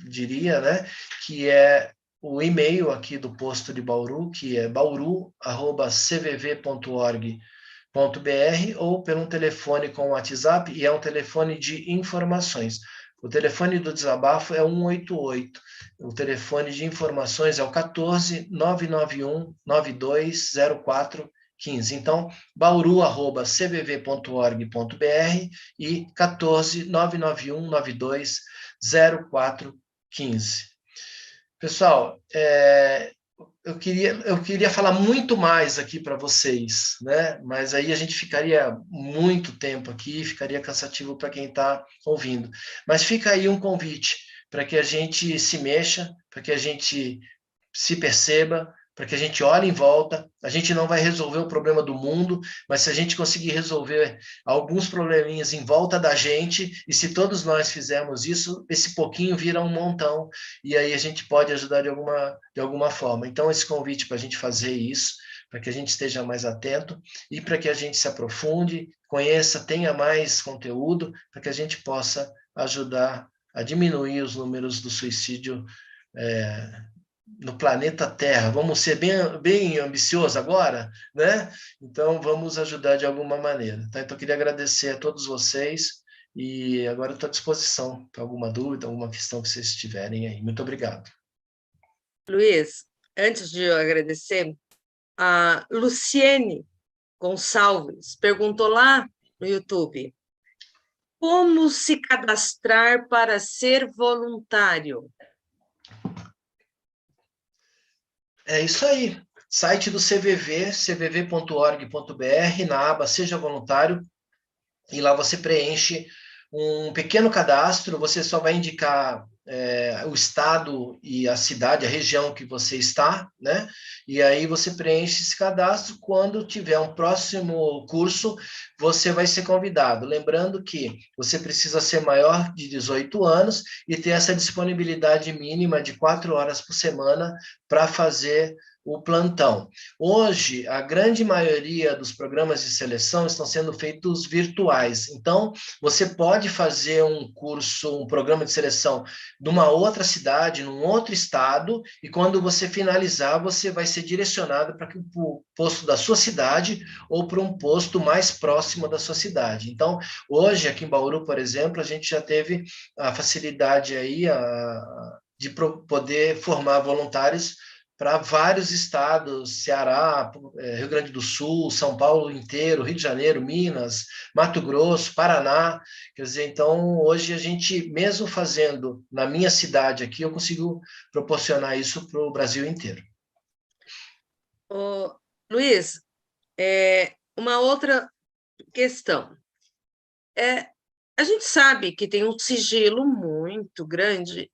diria, né? Que é o e-mail aqui do posto de Bauru, que é bauru@cvv.org.br, ou pelo telefone com o WhatsApp, e é um telefone de informações. O telefone do desabafo é 188. O telefone de informações é o 14 991 9204 15. Então, bauru@cvv.org.br e 14 991 92 0415. Pessoal, eu queria falar muito mais aqui para vocês, né? Mas aí a gente ficaria muito tempo aqui, ficaria cansativo para quem está ouvindo. Mas fica aí um convite para que a gente se mexa, para que a gente se perceba, para que a gente olhe em volta. A gente não vai resolver o problema do mundo, mas se a gente conseguir resolver alguns probleminhas em volta da gente, e se todos nós fizermos isso, esse pouquinho vira um montão, e aí a gente pode ajudar de alguma forma. Então, esse convite para a gente fazer isso, para que a gente esteja mais atento e para que a gente se aprofunde, conheça, tenha mais conteúdo, para que a gente possa ajudar a diminuir os números do suicídio no planeta Terra. Vamos ser bem ambiciosos agora, né? Então, vamos ajudar de alguma maneira. Tá? Então, eu queria agradecer a todos vocês e agora estou à disposição para alguma dúvida, alguma questão que vocês tiverem aí. Muito obrigado. Luiz, antes de eu agradecer, a Luciene Gonçalves perguntou lá no YouTube: como se cadastrar para ser voluntário? É isso aí. Site do CVV, cvv.org.br, na aba Seja Voluntário, e lá você preenche um pequeno cadastro, você só vai indicar o estado e a cidade, a região que você está, né? E aí você preenche esse cadastro. Quando tiver um próximo curso, você vai ser convidado. Lembrando que você precisa ser maior de 18 anos e ter essa disponibilidade mínima de 4 horas por semana para fazer o plantão. Hoje, a grande maioria dos programas de seleção estão sendo feitos virtuais. Então, você pode fazer um curso, um programa de seleção numa outra cidade, num outro estado, e quando você finalizar, você vai ser direcionado para o posto da sua cidade ou para um posto mais próximo da sua cidade. Então, hoje, aqui em Bauru, por exemplo, a gente já teve a facilidade aí de poder formar voluntários para vários estados, Ceará, Rio Grande do Sul, São Paulo inteiro, Rio de Janeiro, Minas, Mato Grosso, Paraná. Quer dizer, então, hoje a gente, mesmo fazendo na minha cidade aqui, eu consigo proporcionar isso para o Brasil inteiro. Ô, Luiz, uma outra questão. A gente sabe que tem um sigilo muito grande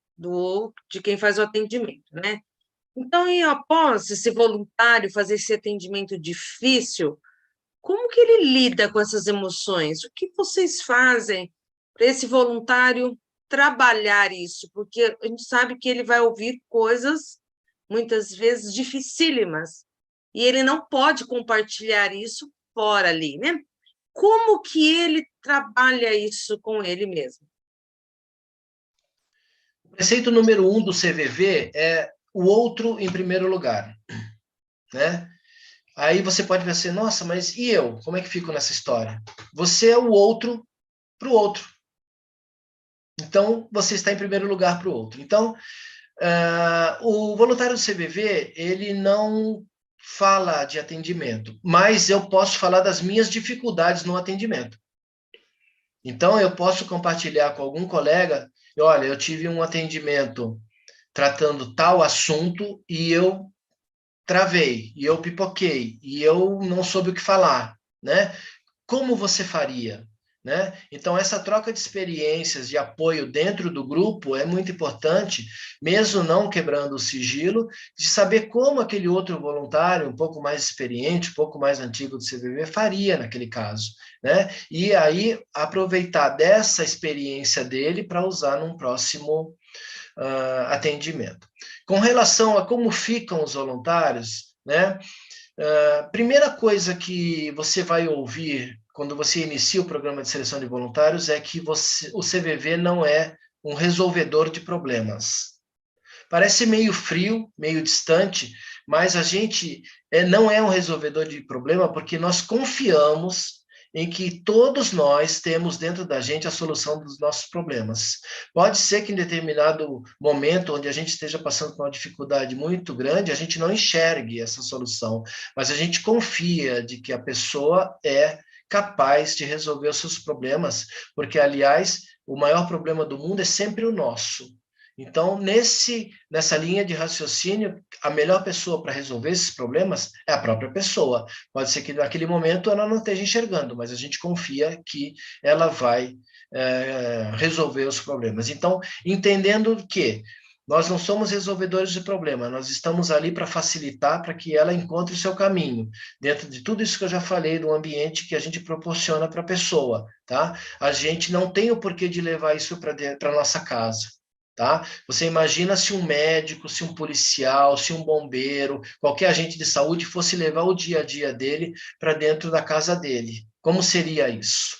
de quem faz o atendimento, né? Então, após esse voluntário fazer esse atendimento difícil, como que ele lida com essas emoções? O que vocês fazem para esse voluntário trabalhar isso? Porque a gente sabe que ele vai ouvir coisas, muitas vezes, dificílimas, e ele não pode compartilhar isso fora ali, né? Como que ele trabalha isso com ele mesmo? O preceito número 1 do CVV é o outro em primeiro lugar, né? Aí você pode pensar, nossa, mas e eu? Como é que fico nessa história? Você é o outro para o outro. Então, você está em primeiro lugar para o outro. Então, o voluntário do CVV, ele não fala de atendimento, mas eu posso falar das minhas dificuldades no atendimento. Então, eu posso compartilhar com algum colega, olha, eu tive um atendimento tratando tal assunto e eu travei, e eu pipoquei, e eu não soube o que falar, né? Como você faria? Né? Então, essa troca de experiências, de apoio dentro do grupo é muito importante, mesmo não quebrando o sigilo, de saber como aquele outro voluntário, um pouco mais experiente, um pouco mais antigo do CVV, faria naquele caso. Né? E aí, aproveitar dessa experiência dele para usar num próximo atendimento. Com relação a como ficam os voluntários, né? Primeira coisa que você vai ouvir quando você inicia o programa de seleção de voluntários é que o CVV não é um resolvedor de problemas. Parece meio frio, meio distante, mas a gente não é um resolvedor de problema porque nós confiamos em que todos nós temos dentro da gente a solução dos nossos problemas. Pode ser que em determinado momento, onde a gente esteja passando por uma dificuldade muito grande, a gente não enxergue essa solução, mas a gente confia de que a pessoa é capaz de resolver os seus problemas, porque, aliás, o maior problema do mundo é sempre o nosso. Então, nessa linha de raciocínio, a melhor pessoa para resolver esses problemas é a própria pessoa. Pode ser que naquele momento ela não esteja enxergando, mas a gente confia que ela vai resolver os problemas. Então, entendendo que nós não somos resolvedores de problema, nós estamos ali para facilitar, para que ela encontre o seu caminho, dentro de tudo isso que eu já falei, do ambiente que a gente proporciona para a pessoa, tá? A gente não tem o porquê de levar isso para a nossa casa. Tá? Você imagina se um médico, se um policial, se um bombeiro, qualquer agente de saúde fosse levar o dia a dia dele para dentro da casa dele. Como seria isso?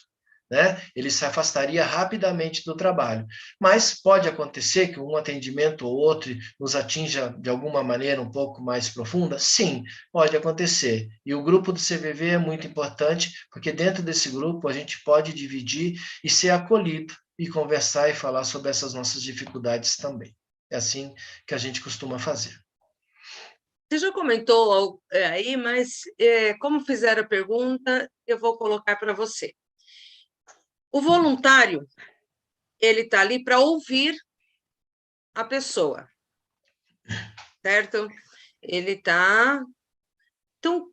Né? Ele se afastaria rapidamente do trabalho. Mas pode acontecer que um atendimento ou outro nos atinja de alguma maneira um pouco mais profunda? Sim, pode acontecer. E o grupo do CVV é muito importante, porque dentro desse grupo a gente pode dividir e ser acolhido e conversar e falar sobre essas nossas dificuldades também. É assim que a gente costuma fazer. Você já comentou aí, mas como fizeram a pergunta, eu vou colocar para você. O voluntário, ele está ali para ouvir a pessoa, certo? Ele está... Então,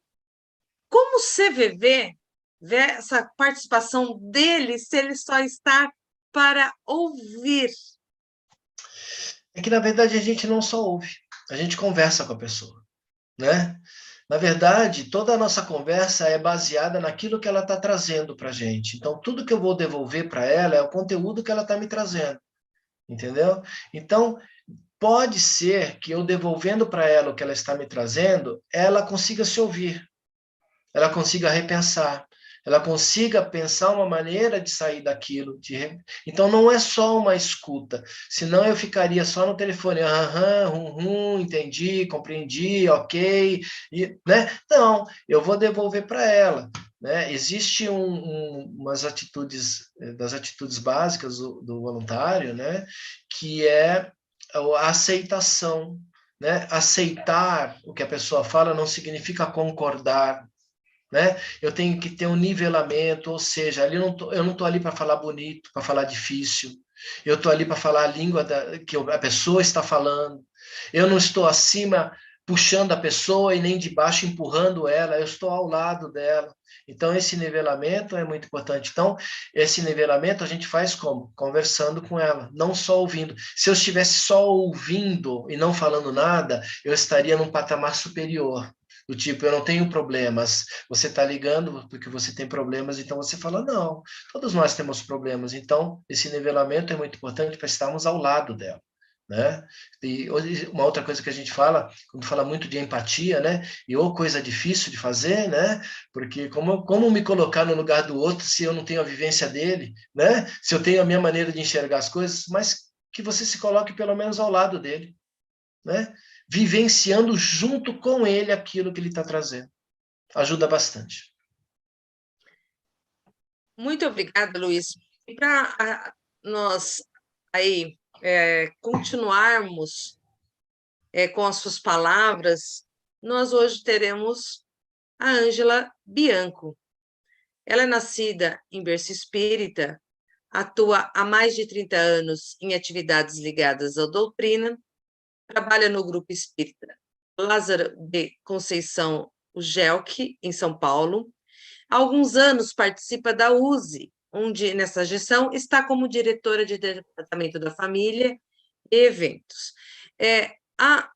como o CVV vê essa participação dele se ele só está para ouvir? É que, na verdade, a gente não só ouve, a gente conversa com a pessoa, né? Na verdade, toda a nossa conversa é baseada naquilo que ela está trazendo para a gente. Então, tudo que eu vou devolver para ela é o conteúdo que ela está me trazendo, entendeu? Então, pode ser que eu devolvendo para ela o que ela está me trazendo, ela consiga se ouvir, ela consiga repensar, ela consiga pensar uma maneira de sair daquilo. Então, não é só uma escuta, senão eu ficaria só no telefone, entendi, compreendi, ok, né? Não, eu vou devolver para ela. Né? Existe umas atitudes, das atitudes básicas do voluntário, né? Que é a aceitação né? Aceitar o que a pessoa fala não significa concordar, né? Eu tenho que ter um nivelamento, ou seja, ali eu não estou ali para falar bonito, para falar difícil. Eu estou ali para falar a língua que a pessoa está falando. Eu não estou acima puxando a pessoa e nem de baixo empurrando ela, eu estou ao lado dela. Então, esse nivelamento é muito importante. Então, esse nivelamento a gente faz como? Conversando com ela, não só ouvindo. Se eu estivesse só ouvindo e não falando nada, eu estaria num patamar superior. Do tipo, eu não tenho problemas, você está ligando porque você tem problemas, então você fala, não, todos nós temos problemas. Então, esse nivelamento é muito importante para estarmos ao lado dela, né? E uma outra coisa que a gente fala, quando fala muito de empatia, né? E ou coisa difícil de fazer, né? Porque como me colocar no lugar do outro se eu não tenho a vivência dele, né? Se eu tenho a minha maneira de enxergar as coisas, mas que você se coloque pelo menos ao lado dele, né? Vivenciando junto com ele aquilo que ele está trazendo. Ajuda bastante. Muito obrigada, Luiz. E para nós aí continuarmos com as suas palavras, nós hoje teremos a Ângela Bianco. Ela é nascida em berço espírita, atua há mais de 30 anos em atividades ligadas à doutrina, trabalha no Grupo Espírita Lázaro de Conceição, o GELC, em São Paulo. Há alguns anos participa da USE, onde, nessa gestão, está como diretora de Departamento da Família e Eventos. A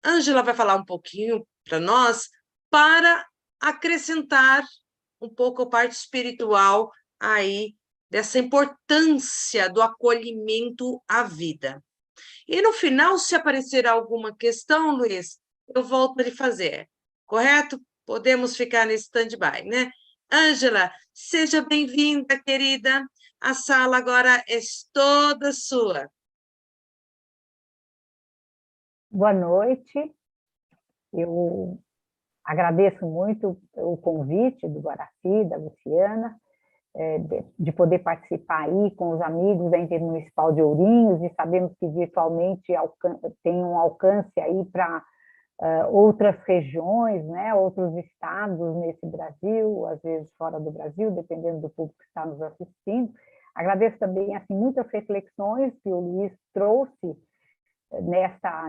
Ângela vai falar um pouquinho para nós, para acrescentar um pouco a parte espiritual aí, dessa importância do acolhimento à vida. E no final, se aparecer alguma questão, Luiz, eu volto a lhe fazer, correto? Podemos ficar nesse stand-by, né? Ângela, seja bem-vinda, querida. A sala agora é toda sua. Boa noite. Eu agradeço muito o convite do Guaraci, da Luciana, de poder participar aí com os amigos da Intermunicipal de Ourinhos, e sabemos que virtualmente tem um alcance aí para outras regiões, né, outros estados nesse Brasil, às vezes fora do Brasil, dependendo do público que está nos assistindo. Agradeço também assim, muitas reflexões que o Luiz trouxe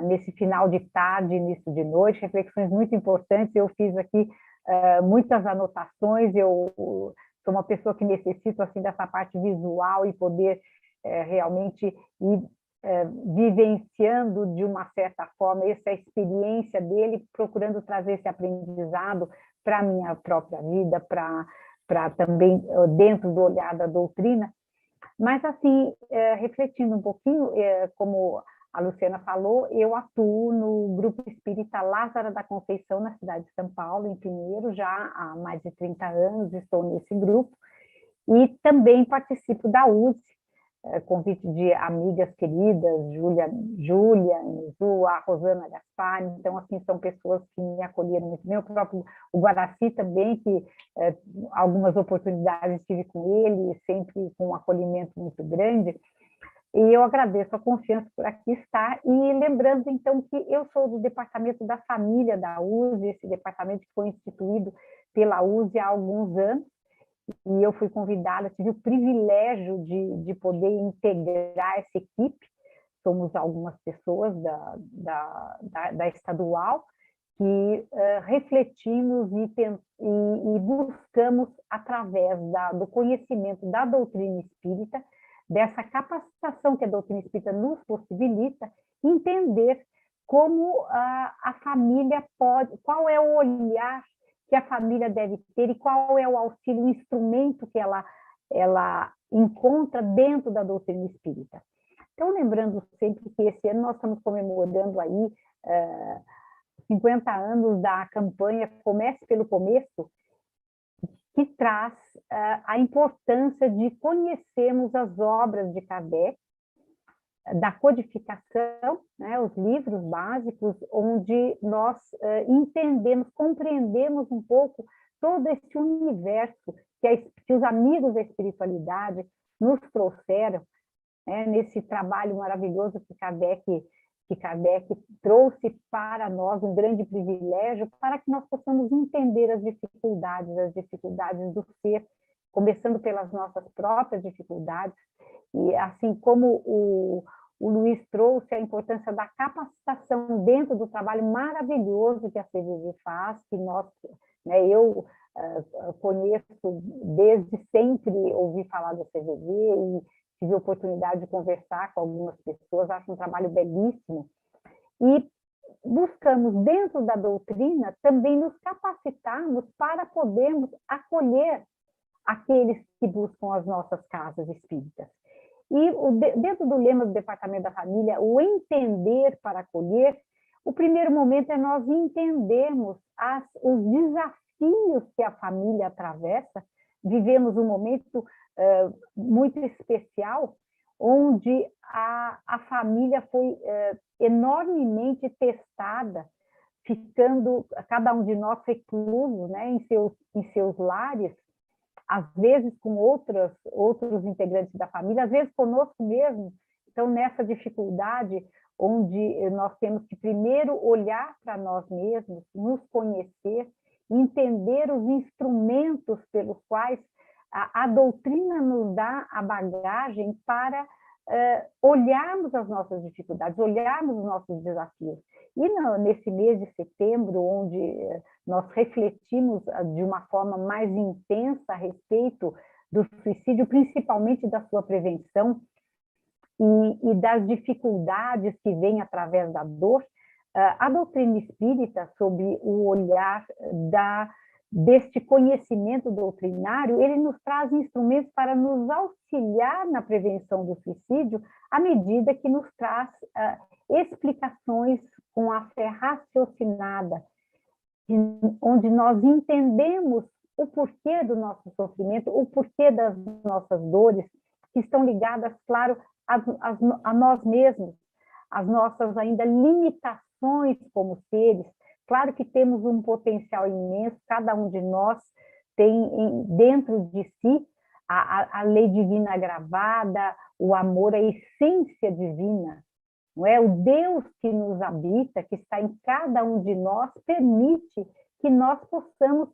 nesse final de tarde, início de noite, reflexões muito importantes. Eu fiz aqui muitas anotações. Eu sou uma pessoa que necessito assim dessa parte visual e poder realmente ir vivenciando de uma certa forma essa experiência dele, procurando trazer esse aprendizado para a minha própria vida, para também dentro do olhar da doutrina. Mas, assim, refletindo um pouquinho, como a Luciana falou, eu atuo no Grupo Espírita Lázaro da Conceição, na cidade de São Paulo, em Pinheiro, já há mais de 30 anos estou nesse grupo, e também participo da USE, convite de amigas queridas, Júlia, Nizu, a Rosana Gaspar. Então, assim, são pessoas que me acolheram muito bem. O Guaraci também, que algumas oportunidades tive com ele, sempre com um acolhimento muito grande. E eu agradeço a confiança por aqui estar. E lembrando, então, que eu sou do Departamento da Família da USE, esse departamento que foi instituído pela USE há alguns anos, e eu fui convidada, tive o privilégio de poder integrar essa equipe. Somos algumas pessoas da estadual que refletimos e buscamos, através do conhecimento da doutrina espírita, dessa capacitação que a doutrina espírita nos possibilita, entender como a família pode, qual é o olhar que a família deve ter e qual é o auxílio, o instrumento que ela encontra dentro da doutrina espírita. Então, lembrando sempre que esse ano nós estamos comemorando aí 50 anos da campanha Comece pelo Começo, que traz a importância de conhecermos as obras de Kardec, da codificação, né, os livros básicos, onde nós entendemos, compreendemos um pouco todo esse universo que os amigos da espiritualidade nos trouxeram, né, nesse trabalho maravilhoso que Kardec que Kardec trouxe para nós um grande privilégio para que nós possamos entender as dificuldades do ser, começando pelas nossas próprias dificuldades, e assim como o Luiz trouxe a importância da capacitação dentro do trabalho maravilhoso que a CVV faz, que nós, né, eu conheço desde sempre, ouvi falar da CVV e tive a oportunidade de conversar com algumas pessoas, acho um trabalho belíssimo, e buscamos dentro da doutrina também nos capacitarmos para podermos acolher aqueles que buscam as nossas casas espíritas. E dentro do lema do Departamento da Família, o entender para acolher, o primeiro momento é nós entendermos os desafios que a família atravessa. Vivemos um momento muito especial, onde a família foi enormemente testada, ficando cada um de nós recluso, né, em seus lares, às vezes com outros integrantes da família, às vezes conosco mesmo. Então, nessa dificuldade, onde nós temos que primeiro olhar para nós mesmos, nos conhecer, entender os instrumentos pelos quais a doutrina nos dá a bagagem para olharmos as nossas dificuldades, olharmos os nossos desafios. E nesse mês de setembro, onde nós refletimos de uma forma mais intensa a respeito do suicídio, principalmente da sua prevenção e das dificuldades que vêm através da dor, a doutrina espírita, sob o olhar deste conhecimento doutrinário, ele nos traz instrumentos para nos auxiliar na prevenção do suicídio, à medida que nos traz explicações com a fé raciocinada, onde nós entendemos o porquê do nosso sofrimento, o porquê das nossas dores, que estão ligadas, claro, a nós mesmos, as nossas ainda limitações como seres. Claro que temos um potencial imenso, cada um de nós tem dentro de si a lei divina gravada, o amor, a essência divina, não é? O Deus que nos habita, que está em cada um de nós, permite que nós possamos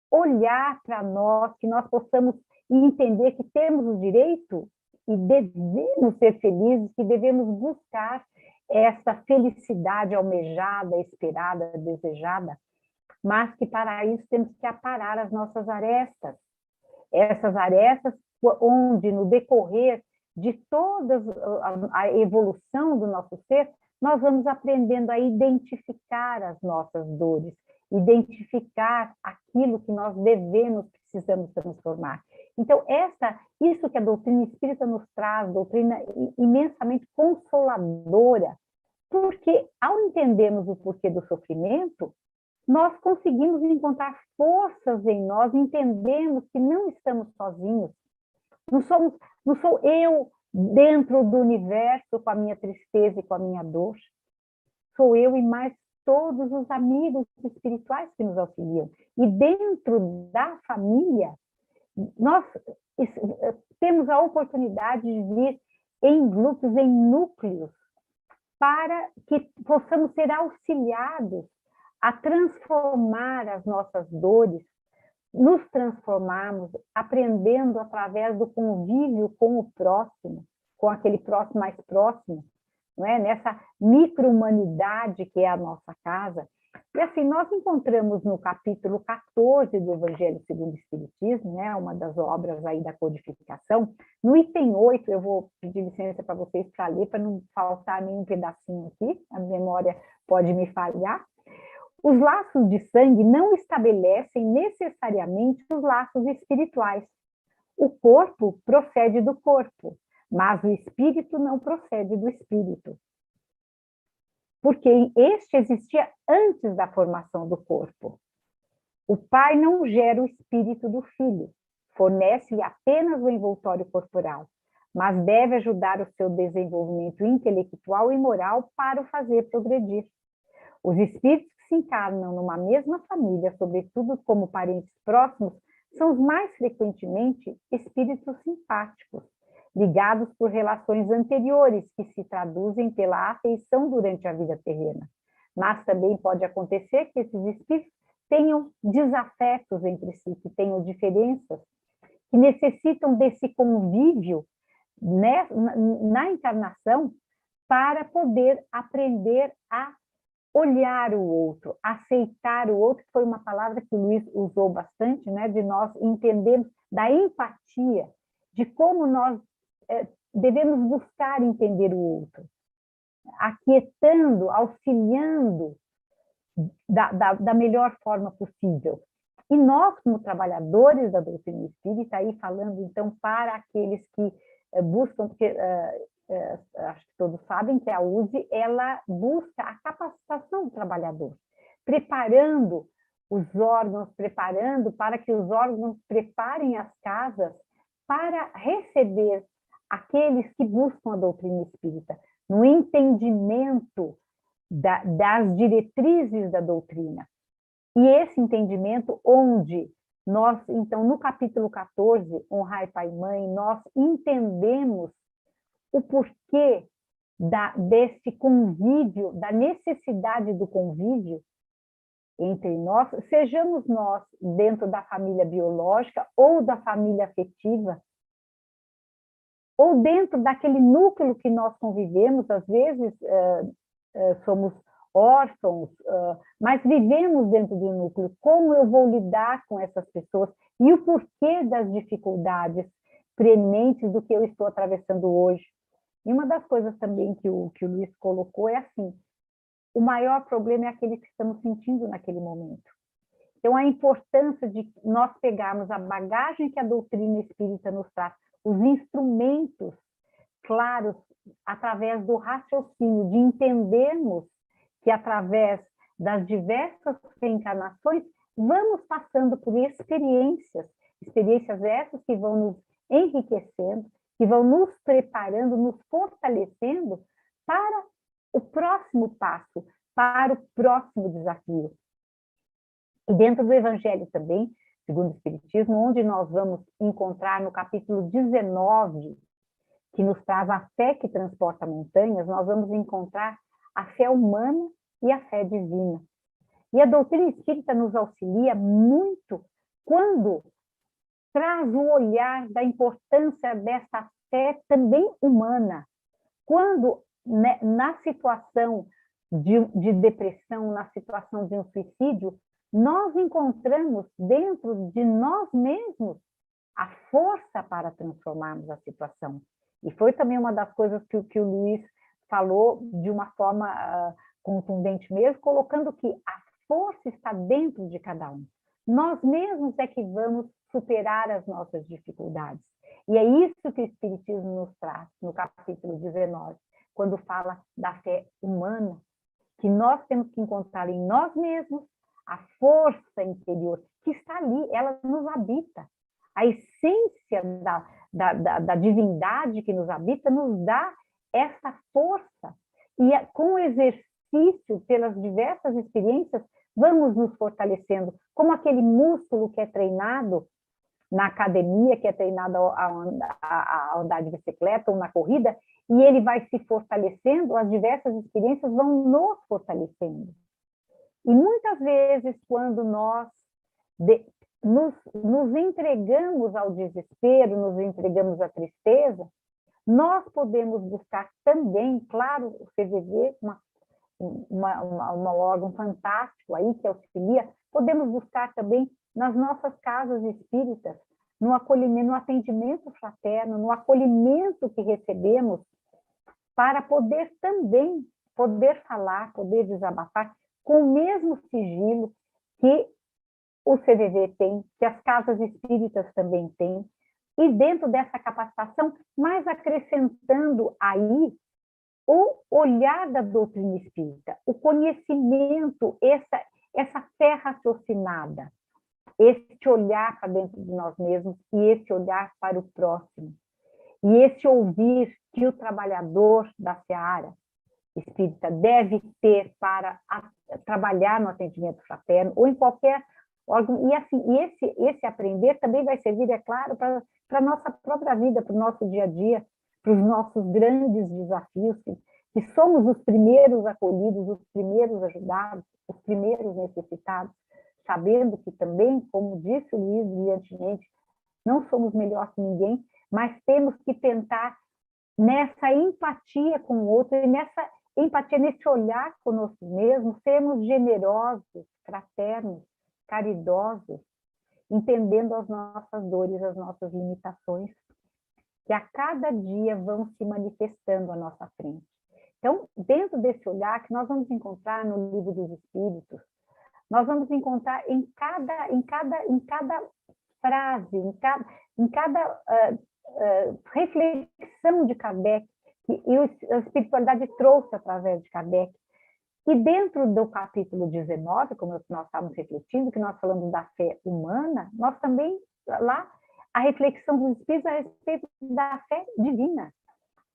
olhar para nós, que nós possamos entender que temos o direito e devemos ser felizes, que devemos buscar essa felicidade almejada, esperada, desejada, mas que para isso temos que aparar as nossas arestas. Essas arestas onde, no decorrer de toda a evolução do nosso ser, nós vamos aprendendo a identificar as nossas dores, identificar aquilo que nós precisamos transformar. Então, isso que a doutrina espírita nos traz, doutrina imensamente consoladora, porque ao entendermos o porquê do sofrimento, nós conseguimos encontrar forças em nós, entendemos que não estamos sozinhos. Não sou eu dentro do universo com a minha tristeza e com a minha dor. Sou eu e mais todos os amigos espirituais que nos auxiliam. E dentro da família, nós temos a oportunidade de vir em grupos, em núcleos, para que possamos ser auxiliados a transformar as nossas dores, nos transformarmos, aprendendo através do convívio com o próximo, com aquele próximo mais próximo, não é? Nessa micro-humanidade que é a nossa casa. E assim, nós encontramos no capítulo 14 do Evangelho segundo o Espiritismo, né, uma das obras aí da codificação, no item 8, eu vou pedir licença para vocês para ler, para não faltar nenhum pedacinho aqui, a memória pode me falhar. Os laços de sangue não estabelecem necessariamente os laços espirituais. O corpo procede do corpo, mas o espírito não procede do espírito. Porque este existia antes da formação do corpo. O pai não gera o espírito do filho, fornece-lhe apenas o envoltório corporal, mas deve ajudar o seu desenvolvimento intelectual e moral para o fazer progredir. Os espíritos que se encarnam numa mesma família, sobretudo como parentes próximos, são os mais frequentemente espíritos simpáticos, ligados por relações anteriores que se traduzem pela afeição durante a vida terrena. Mas também pode acontecer que esses espíritos tenham desafetos entre si, que tenham diferenças, que necessitam desse convívio, né, na encarnação, para poder aprender a olhar o outro, aceitar o outro, que foi uma palavra que o Luiz usou bastante, né, de nós entendermos da empatia, de como nós devemos buscar entender o outro, aquietando, auxiliando da melhor forma possível. E nós, como trabalhadores da doutrina espírita, aí falando, então, para aqueles que buscam, porque acho que todos sabem que a USE, ela busca a capacitação do trabalhador, preparando os órgãos, preparando para que os órgãos preparem as casas para receber aqueles que buscam a doutrina espírita, no entendimento das diretrizes da doutrina. E esse entendimento onde nós, então, no capítulo 14, Honrai Pai e Mãe, nós entendemos o porquê desse convívio, da necessidade do convívio entre nós, sejamos nós dentro da família biológica ou da família afetiva, ou dentro daquele núcleo que nós convivemos, às vezes somos órfãos, mas vivemos dentro de um núcleo. Como eu vou lidar com essas pessoas e o porquê das dificuldades prementes do que eu estou atravessando hoje? E uma das coisas também que o Luiz colocou é assim, o maior problema é aquele que estamos sentindo naquele momento. Então, a importância de nós pegarmos a bagagem que a doutrina espírita nos traz, os instrumentos claros, através do raciocínio, de entendermos que através das diversas reencarnações, vamos passando por experiências essas que vão nos enriquecendo, que vão nos preparando, nos fortalecendo para o próximo passo, para o próximo desafio. E dentro do Evangelho também, segundo o Espiritismo, onde nós vamos encontrar no capítulo 19, que nos traz a fé que transporta montanhas, nós vamos encontrar a fé humana e a fé divina. E a doutrina espírita nos auxilia muito quando traz o olhar da importância dessa fé também humana. Quando, né, na situação de depressão, na situação de um suicídio, nós encontramos dentro de nós mesmos a força para transformarmos a situação. E foi também uma das coisas que o Luiz falou de uma forma contundente mesmo, colocando que a força está dentro de cada um. Nós mesmos é que vamos superar as nossas dificuldades. E é isso que o Espiritismo nos traz no capítulo 19, quando fala da fé humana, que nós temos que encontrar em nós mesmos a força interior que está ali, ela nos habita. A essência da divindade que nos habita nos dá essa força. E com o exercício, pelas diversas experiências, vamos nos fortalecendo, como aquele músculo que é treinado na academia, que é treinado a andar de bicicleta ou na corrida, e ele vai se fortalecendo, as diversas experiências vão nos fortalecendo. E muitas vezes, quando nós nos entregamos ao desespero, nos entregamos à tristeza, nós podemos buscar também, claro, o CVV, um órgão fantástico aí que auxilia, podemos buscar também nas nossas casas espíritas, no acolhimento, no atendimento fraterno, no acolhimento que recebemos, para poder também, poder falar, poder desabafar com o mesmo sigilo que o CVV tem, que as casas espíritas também têm, e dentro dessa capacitação, mas acrescentando aí o olhar da doutrina espírita, o conhecimento, essa fé raciocinada, este olhar para dentro de nós mesmos e esse olhar para o próximo. E esse ouvir que o trabalhador da seara espírita deve ter para trabalhar no atendimento fraterno ou em qualquer E assim, esse aprender também vai servir, é claro, para a nossa própria vida, para o nosso dia a dia, para os nossos grandes desafios, que somos os primeiros acolhidos, os primeiros ajudados, os primeiros necessitados, sabendo que também, como disse o Luiz brilhantemente, não somos melhor que ninguém, mas temos que tentar, nessa empatia com o outro, e nessa empatia, nesse olhar conosco mesmos, sermos generosos, fraternos, caridosos, entendendo as nossas dores, as nossas limitações, que a cada dia vão se manifestando à nossa frente. Então, dentro desse olhar que nós vamos encontrar no Livro dos Espíritos, nós vamos encontrar em cada frase, em cada reflexão de Kardec, que a espiritualidade trouxe através de Kardec. E dentro do capítulo 19, como nós estávamos refletindo, que nós falamos da fé humana, nós também, lá, a reflexão dos Espíritos a respeito da fé divina.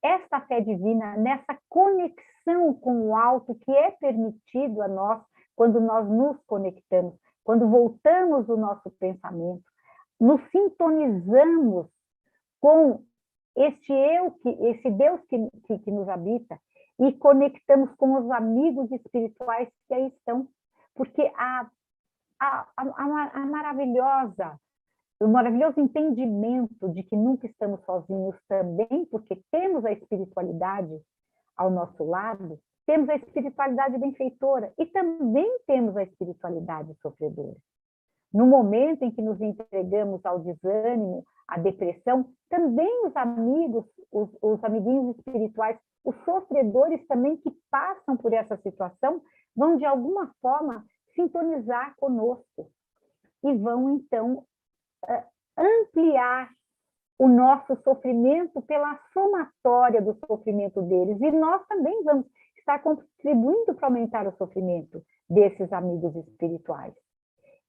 Esta fé divina, nessa conexão com o alto que é permitido a nós quando nós nos conectamos, quando voltamos o nosso pensamento, nos sintonizamos com esse Deus que nos habita e conectamos com os amigos espirituais que aí estão, porque o maravilhoso entendimento de que nunca estamos sozinhos também, porque temos a espiritualidade ao nosso lado, temos a espiritualidade benfeitora e também temos a espiritualidade sofredora. No momento em que nos entregamos ao desânimo, à depressão, também os amigos, os amiguinhos espirituais, os sofredores também que passam por essa situação, vão de alguma forma sintonizar conosco e vão então ampliar o nosso sofrimento pela somatória do sofrimento deles, e nós também vamos estar contribuindo para aumentar o sofrimento desses amigos espirituais.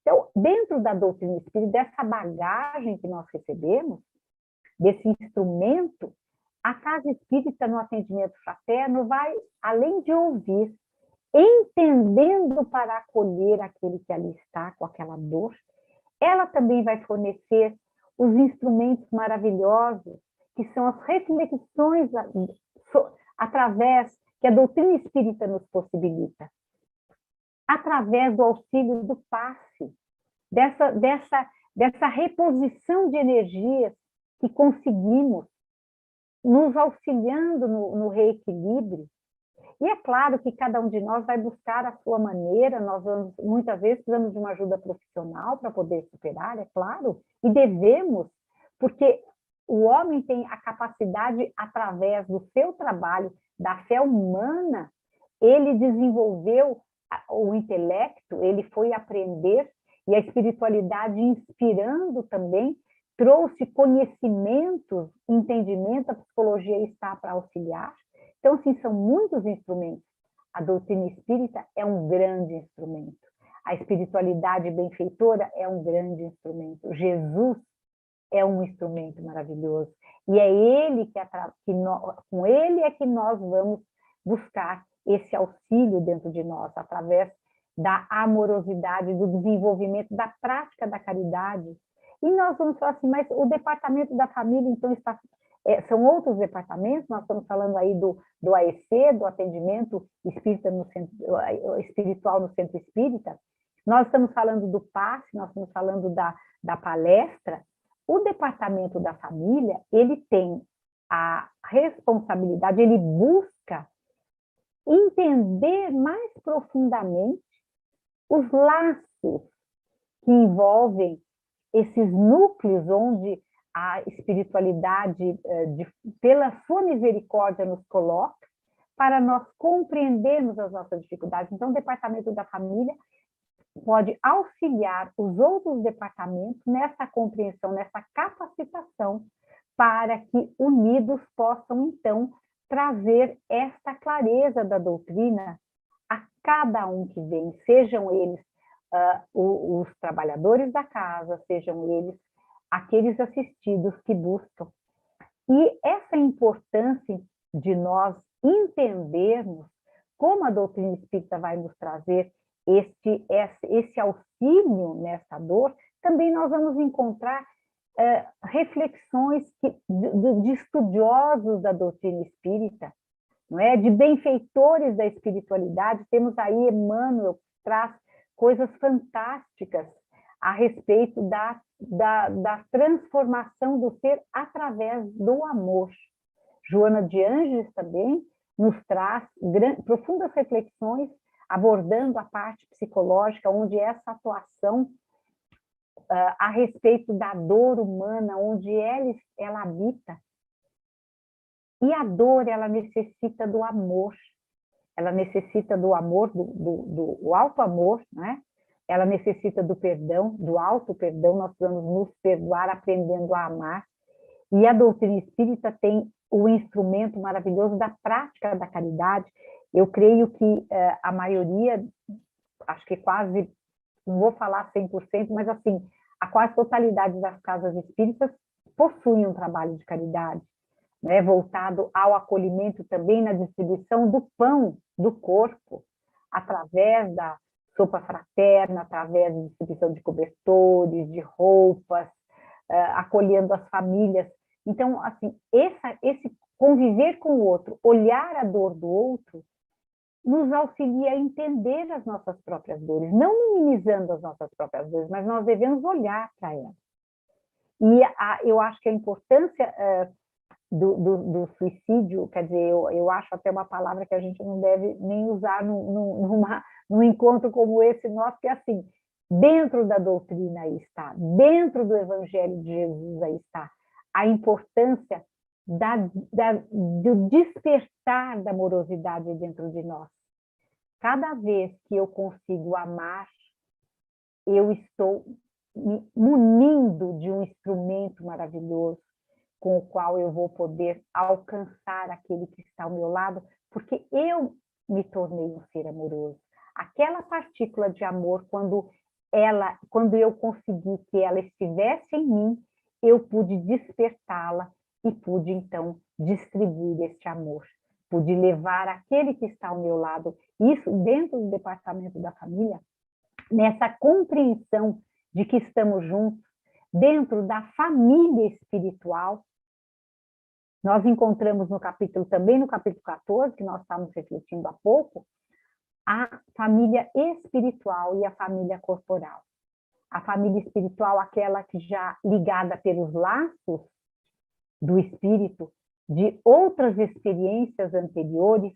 Então, dentro da doutrina espírita, dessa bagagem que nós recebemos, desse instrumento, a Casa Espírita no atendimento fraterno vai, além de ouvir, entendendo para acolher aquele que ali está com aquela dor, ela também vai fornecer os instrumentos maravilhosos, que são as reflexões através que a doutrina espírita nos possibilita, através do auxílio do passe, dessa reposição de energias que conseguimos, nos auxiliando no reequilíbrio. E é claro que cada um de nós vai buscar a sua maneira, nós muitas vezes precisamos de uma ajuda profissional para poder superar, é claro, e devemos, porque o homem tem a capacidade, através do seu trabalho, da fé humana, ele desenvolveu o intelecto, ele foi aprender, e a espiritualidade, inspirando também, trouxe conhecimentos, entendimento, a psicologia está para auxiliar. Então, assim, são muitos instrumentos. A doutrina espírita é um grande instrumento. A espiritualidade benfeitora é um grande instrumento. Jesus é um instrumento maravilhoso. E é ele com ele é que nós vamos buscar esse auxílio dentro de nós, através da amorosidade, do desenvolvimento, da prática da caridade. E nós vamos falar assim, mas o departamento da família, então, são outros departamentos, nós estamos falando aí do AEC, do atendimento espiritual no centro espírita, nós estamos falando do passe, nós estamos falando da palestra. O departamento da família, ele tem a responsabilidade, ele busca entender mais profundamente os laços que envolvem esses núcleos onde a espiritualidade, pela sua misericórdia, nos coloca, para nós compreendermos as nossas dificuldades. Então, o departamento da família pode auxiliar os outros departamentos nessa compreensão, nessa capacitação, para que unidos possam, então, trazer esta clareza da doutrina a cada um que vem, sejam eles os trabalhadores da casa, sejam eles aqueles assistidos que buscam. E essa importância de nós entendermos como a doutrina espírita vai nos trazer esse auxílio nessa dor, também nós vamos encontrar reflexões de estudiosos da doutrina espírita, não é? De benfeitores da espiritualidade. Temos aí Emmanuel, que traz coisas fantásticas a respeito da transformação do ser através do amor. Joana de Ângeles também nos traz profundas reflexões abordando a parte psicológica, onde essa atuação a respeito da dor humana, onde ela habita. E a dor, ela necessita do amor. Ela necessita do amor, do auto-amor, né? Ela necessita do perdão, do auto-perdão. Nós vamos nos perdoar aprendendo a amar. E a doutrina espírita tem o instrumento maravilhoso da prática da caridade. Eu creio que a maioria, acho que quase, não vou falar 100%, mas assim, a quase totalidade das casas espíritas possuem um trabalho de caridade, né, voltado ao acolhimento também na distribuição do pão do corpo, através da sopa fraterna, através da distribuição de cobertores, de roupas, acolhendo as famílias. Então, assim, esse conviver com o outro, olhar a dor do outro, nos auxilia a entender as nossas próprias dores, não minimizando as nossas próprias dores, mas nós devemos olhar para elas. E eu acho que a importância do suicídio, quer dizer, eu acho até uma palavra que a gente não deve nem usar num encontro como esse nosso, que é assim, dentro da doutrina aí está, dentro do Evangelho de Jesus aí está, a importância do despertar da amorosidade dentro de nós. Cada vez que eu consigo amar, eu estou me munindo de um instrumento maravilhoso com o qual eu vou poder alcançar aquele que está ao meu lado, porque eu me tornei um ser amoroso. Aquela partícula de amor, quando eu consegui que ela estivesse em mim, eu pude despertá-la e pude, então, distribuir este amor. Pude levar aquele que está ao meu lado, isso dentro do departamento da família, nessa compreensão de que estamos juntos, dentro da família espiritual. Nós encontramos também no capítulo 14, que nós estávamos refletindo há pouco, a família espiritual e a família corporal. A família espiritual, aquela que já ligada pelos laços do espírito, de outras experiências anteriores,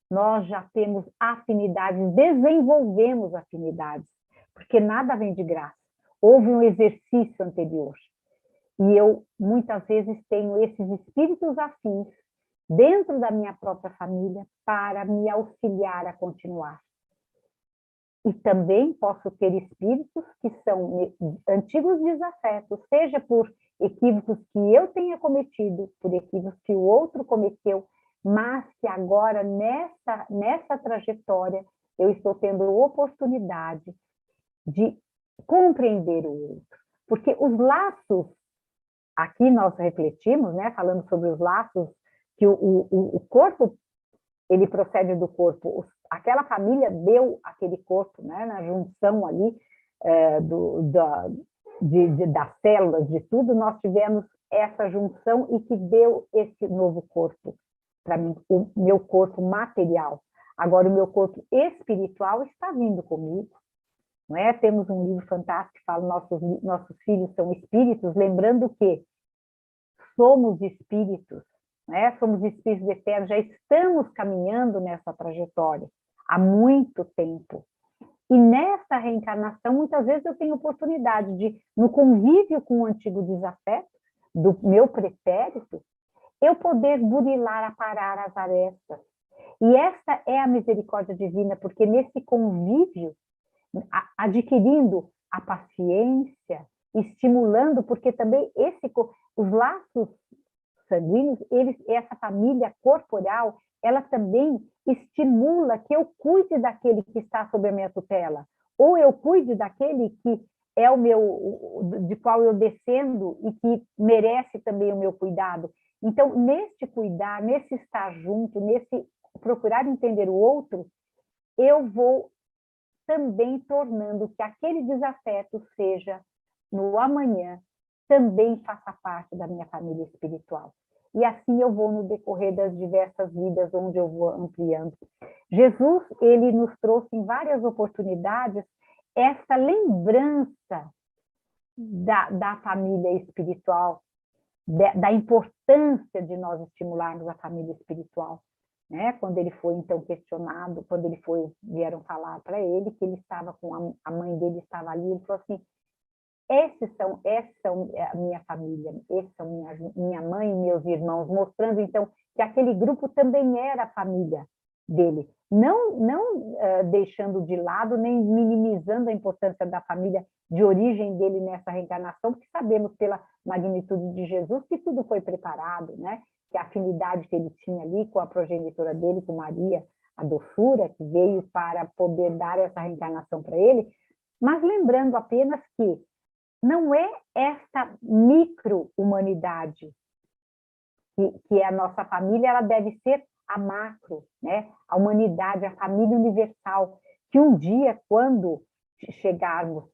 nós já temos afinidades, desenvolvemos afinidades, porque nada vem de graça. Houve um exercício anterior. E eu, muitas vezes, tenho esses espíritos afins dentro da minha própria família para me auxiliar a continuar. E também posso ter espíritos que são antigos desafetos, seja por equívocos que eu tenha cometido, por equívocos que o outro cometeu, mas que agora, nessa trajetória, eu estou tendo oportunidade de compreender o outro. Porque os laços, aqui nós refletimos, né, falando sobre os laços, que o corpo, ele procede do corpo. Aquela família deu aquele corpo, né, na junção ali das células, de tudo, nós tivemos essa junção e que deu esse novo corpo para mim, o meu corpo material. Agora, o meu corpo espiritual está vindo comigo. Não é? Temos um livro fantástico que fala nossos filhos são espíritos, lembrando que somos espíritos, né? Somos espíritos eternos, já estamos caminhando nessa trajetória há muito tempo. E nessa reencarnação, muitas vezes eu tenho oportunidade de, no convívio com o antigo desafeto, do meu pretérito, eu poder burilar, aparar as arestas. E essa é a misericórdia divina, porque nesse convívio, adquirindo a paciência, estimulando, porque também os laços sanguíneos, essa família corporal, ela também estimula que eu cuide daquele que está sob a minha tutela, ou eu cuide daquele que é de qual eu descendo e que merece também o meu cuidado. Então, neste cuidar, nesse estar junto, nesse procurar entender o outro, eu vou também tornando que aquele desafeto seja, no amanhã, também faça parte da minha família espiritual. E assim eu vou no decorrer das diversas vidas onde eu vou ampliando. Jesus, ele nos trouxe em várias oportunidades essa lembrança da família espiritual, da importância de nós estimularmos a família espiritual. Né? Quando ele foi, então, questionado, quando vieram falar para ele que ele estava com a mãe dele estava ali, ele falou assim, essa são a minha família, esses são minha mãe e meus irmãos, mostrando, então, que aquele grupo também era a família dele. Não deixando de lado, nem minimizando a importância da família de origem dele nessa reencarnação, porque sabemos pela magnitude de Jesus que tudo foi preparado, né? Que a afinidade que ele tinha ali com a progenitora dele, com Maria, a doçura que veio para poder dar essa reencarnação para ele, mas lembrando apenas que não é esta micro-humanidade que é a nossa família, ela deve ser a macro, né? A humanidade, a família universal, que um dia, quando chegarmos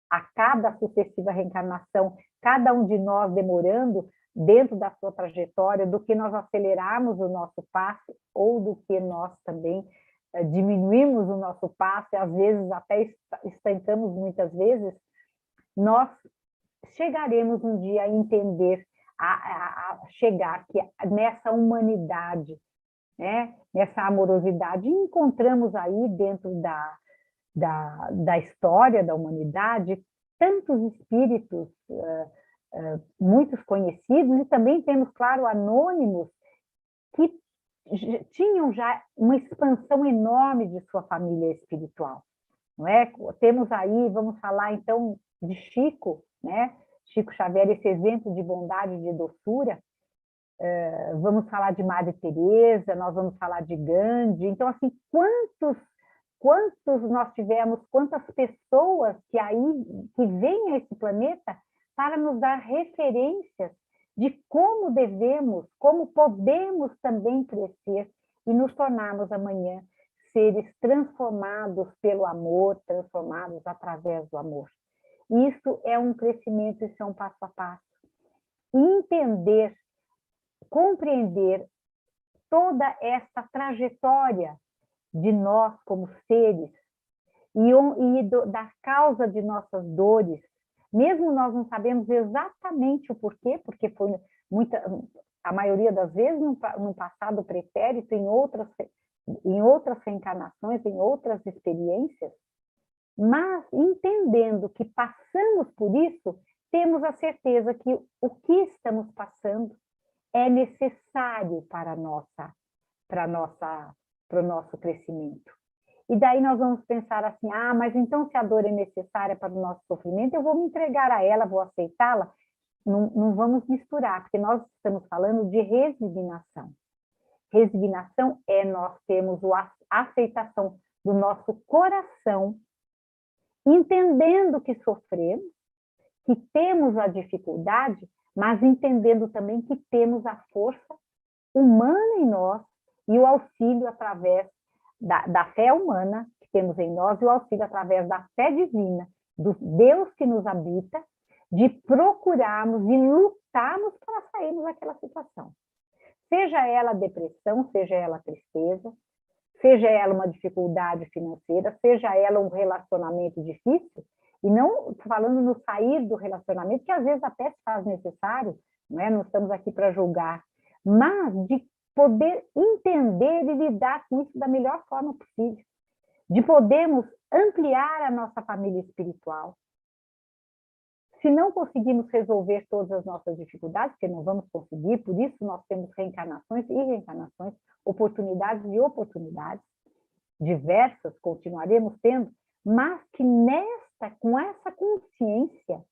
a cada sucessiva reencarnação, cada um de nós demorando dentro da sua trajetória, do que nós acelerarmos o nosso passo, ou do que nós também diminuímos o nosso passo, e às vezes até estancamos muitas vezes, nós chegaremos um dia a entender, a chegar que nessa humanidade, né, nessa amorosidade, encontramos aí dentro da história da humanidade tantos espíritos, muitos conhecidos, e também temos, claro, anônimos, que tinham já uma expansão enorme de sua família espiritual. Não é? Temos aí, vamos falar então de Chico, né? Chico Xavier, esse exemplo de bondade e de doçura. Vamos falar de Madre Teresa, nós vamos falar de Gandhi. Então, assim, quantos nós tivemos, quantas pessoas que vêm a esse planeta para nos dar referências de como devemos, como podemos também crescer e nos tornarmos amanhã seres transformados pelo amor, transformados através do amor. Isso é um crescimento, isso é um passo a passo. Entender, compreender toda essa trajetória de nós como seres da causa de nossas dores, mesmo nós não sabemos exatamente o porquê, porque foi a maioria das vezes num passado pretérito, em outras reencarnações, em outras experiências, mas entendendo que passamos por isso, temos a certeza que o que estamos passando é necessário para o nosso crescimento. E daí nós vamos pensar assim, mas então se a dor é necessária para o nosso sofrimento, eu vou me entregar a ela, vou aceitá-la. Não vamos misturar, porque nós estamos falando de resignação. Resignação é nós termos a aceitação do nosso coração, entendendo que sofremos, que temos a dificuldade, mas entendendo também que temos a força humana em nós e o auxílio através da fé humana que temos em nós e o auxílio através da fé divina, do Deus que nos habita, de procurarmos e lutarmos para sairmos daquela situação. Seja ela depressão, seja ela tristeza, seja ela uma dificuldade financeira, seja ela um relacionamento difícil, e não falando no sair do relacionamento, que às vezes até se faz necessário, não estamos aqui para julgar, mas de poder entender e lidar com isso da melhor forma possível, de podermos ampliar a nossa família espiritual. Se não conseguimos resolver todas as nossas dificuldades, porque não vamos conseguir, por isso nós temos reencarnações e reencarnações, oportunidades e oportunidades, diversas continuaremos tendo, mas que com essa consciência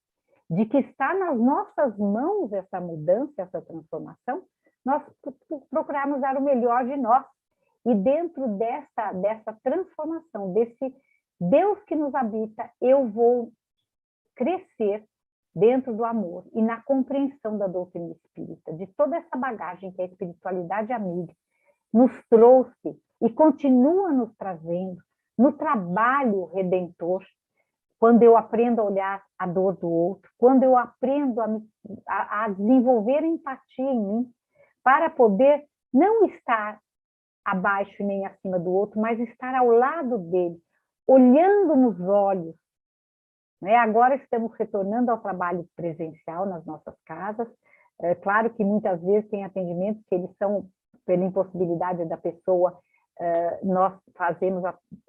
de que está nas nossas mãos essa mudança, essa transformação, nós procurarmos dar o melhor de nós. E dentro dessa transformação, desse Deus que nos habita, eu vou crescer dentro do amor e na compreensão da doutrina espírita, de toda essa bagagem que a espiritualidade amiga nos trouxe e continua nos trazendo no trabalho redentor, quando eu aprendo a olhar a dor do outro, quando eu aprendo a desenvolver empatia em mim, para poder não estar abaixo nem acima do outro, mas estar ao lado dele, olhando nos olhos. Né? Agora estamos retornando ao trabalho presencial nas nossas casas. É claro que muitas vezes tem atendimentos que eles são, pela impossibilidade da pessoa, nós fazemos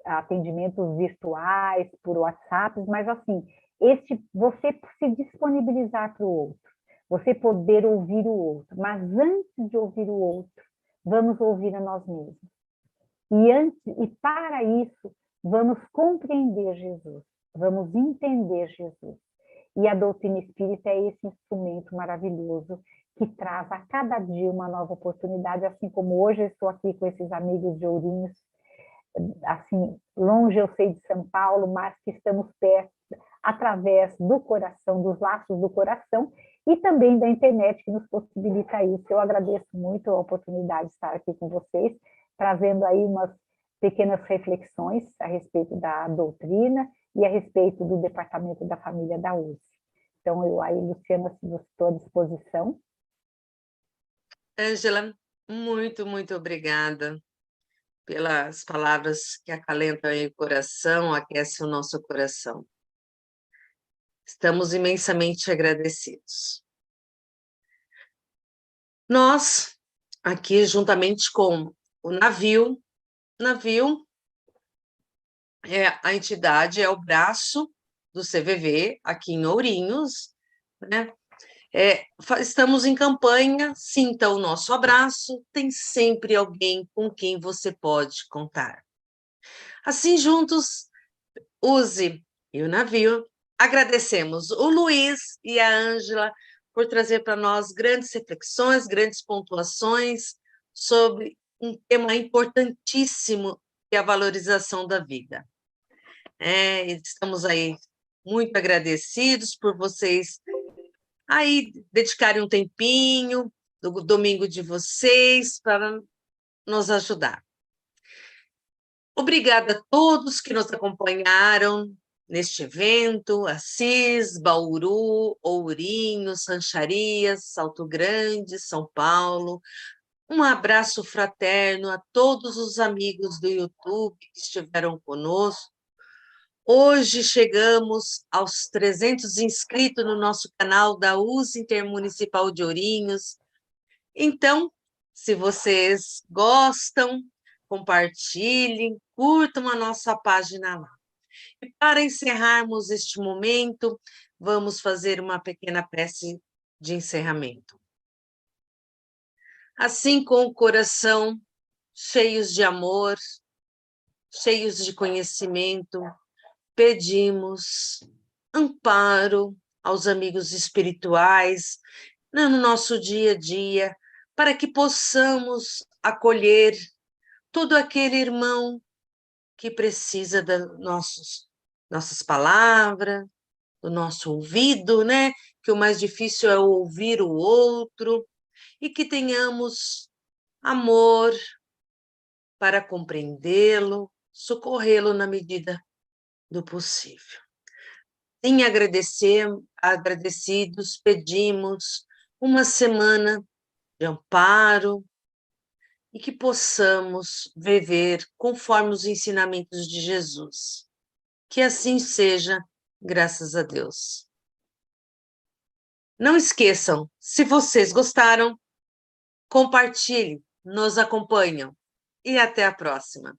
atendimentos virtuais, por WhatsApp, mas assim, você se disponibilizar para o outro, você poder ouvir o outro, mas antes de ouvir o outro, vamos ouvir a nós mesmos. E para isso, vamos compreender Jesus, vamos entender Jesus. E a doutrina espírita é esse instrumento maravilhoso que traz a cada dia uma nova oportunidade, assim como hoje eu estou aqui com esses amigos de Ourinhos, assim, longe eu sei de São Paulo, mas que estamos perto através do coração, dos laços do coração, e também da internet que nos possibilita isso. Eu agradeço muito a oportunidade de estar aqui com vocês, trazendo aí umas pequenas reflexões a respeito da doutrina e a respeito do Departamento da Família da USE. Então, eu aí, Luciana, estou à disposição. Ângela, muito, muito obrigada pelas palavras que acalentam o coração, aquecem o nosso coração. Estamos imensamente agradecidos. Nós, aqui, juntamente com o navio a entidade é o braço do CVV, aqui em Ourinhos, né? Estamos em campanha, sinta o nosso abraço, tem sempre alguém com quem você pode contar. Assim, juntos, USE e o navio, agradecemos o Luiz e a Ângela por trazer para nós grandes reflexões, grandes pontuações sobre um tema importantíssimo, que é a valorização da vida. Estamos aí muito agradecidos por vocês aí dedicarem um tempinho do domingo de vocês para nos ajudar. Obrigada a todos que nos acompanharam neste evento, Assis, Bauru, Ourinhos, Rancharias, Salto Grande, São Paulo. Um abraço fraterno a todos os amigos do YouTube que estiveram conosco. Hoje chegamos aos 300 inscritos no nosso canal da USE Intermunicipal de Ourinhos. Então, se vocês gostam, compartilhem, curtam a nossa página lá. E para encerrarmos este momento, vamos fazer uma pequena prece de encerramento. Assim, com o coração cheios de amor, cheios de conhecimento, pedimos amparo aos amigos espirituais no nosso dia a dia, para que possamos acolher todo aquele irmão que precisa das nossas palavras, do nosso ouvido, né? Que o mais difícil é ouvir o outro, e que tenhamos amor para compreendê-lo, socorrê-lo na medida do possível. Sim, agradecidos, pedimos uma semana de amparo e que possamos viver conforme os ensinamentos de Jesus. Que assim seja, graças a Deus. Não esqueçam, se vocês gostaram, compartilhe, nos acompanham e até a próxima.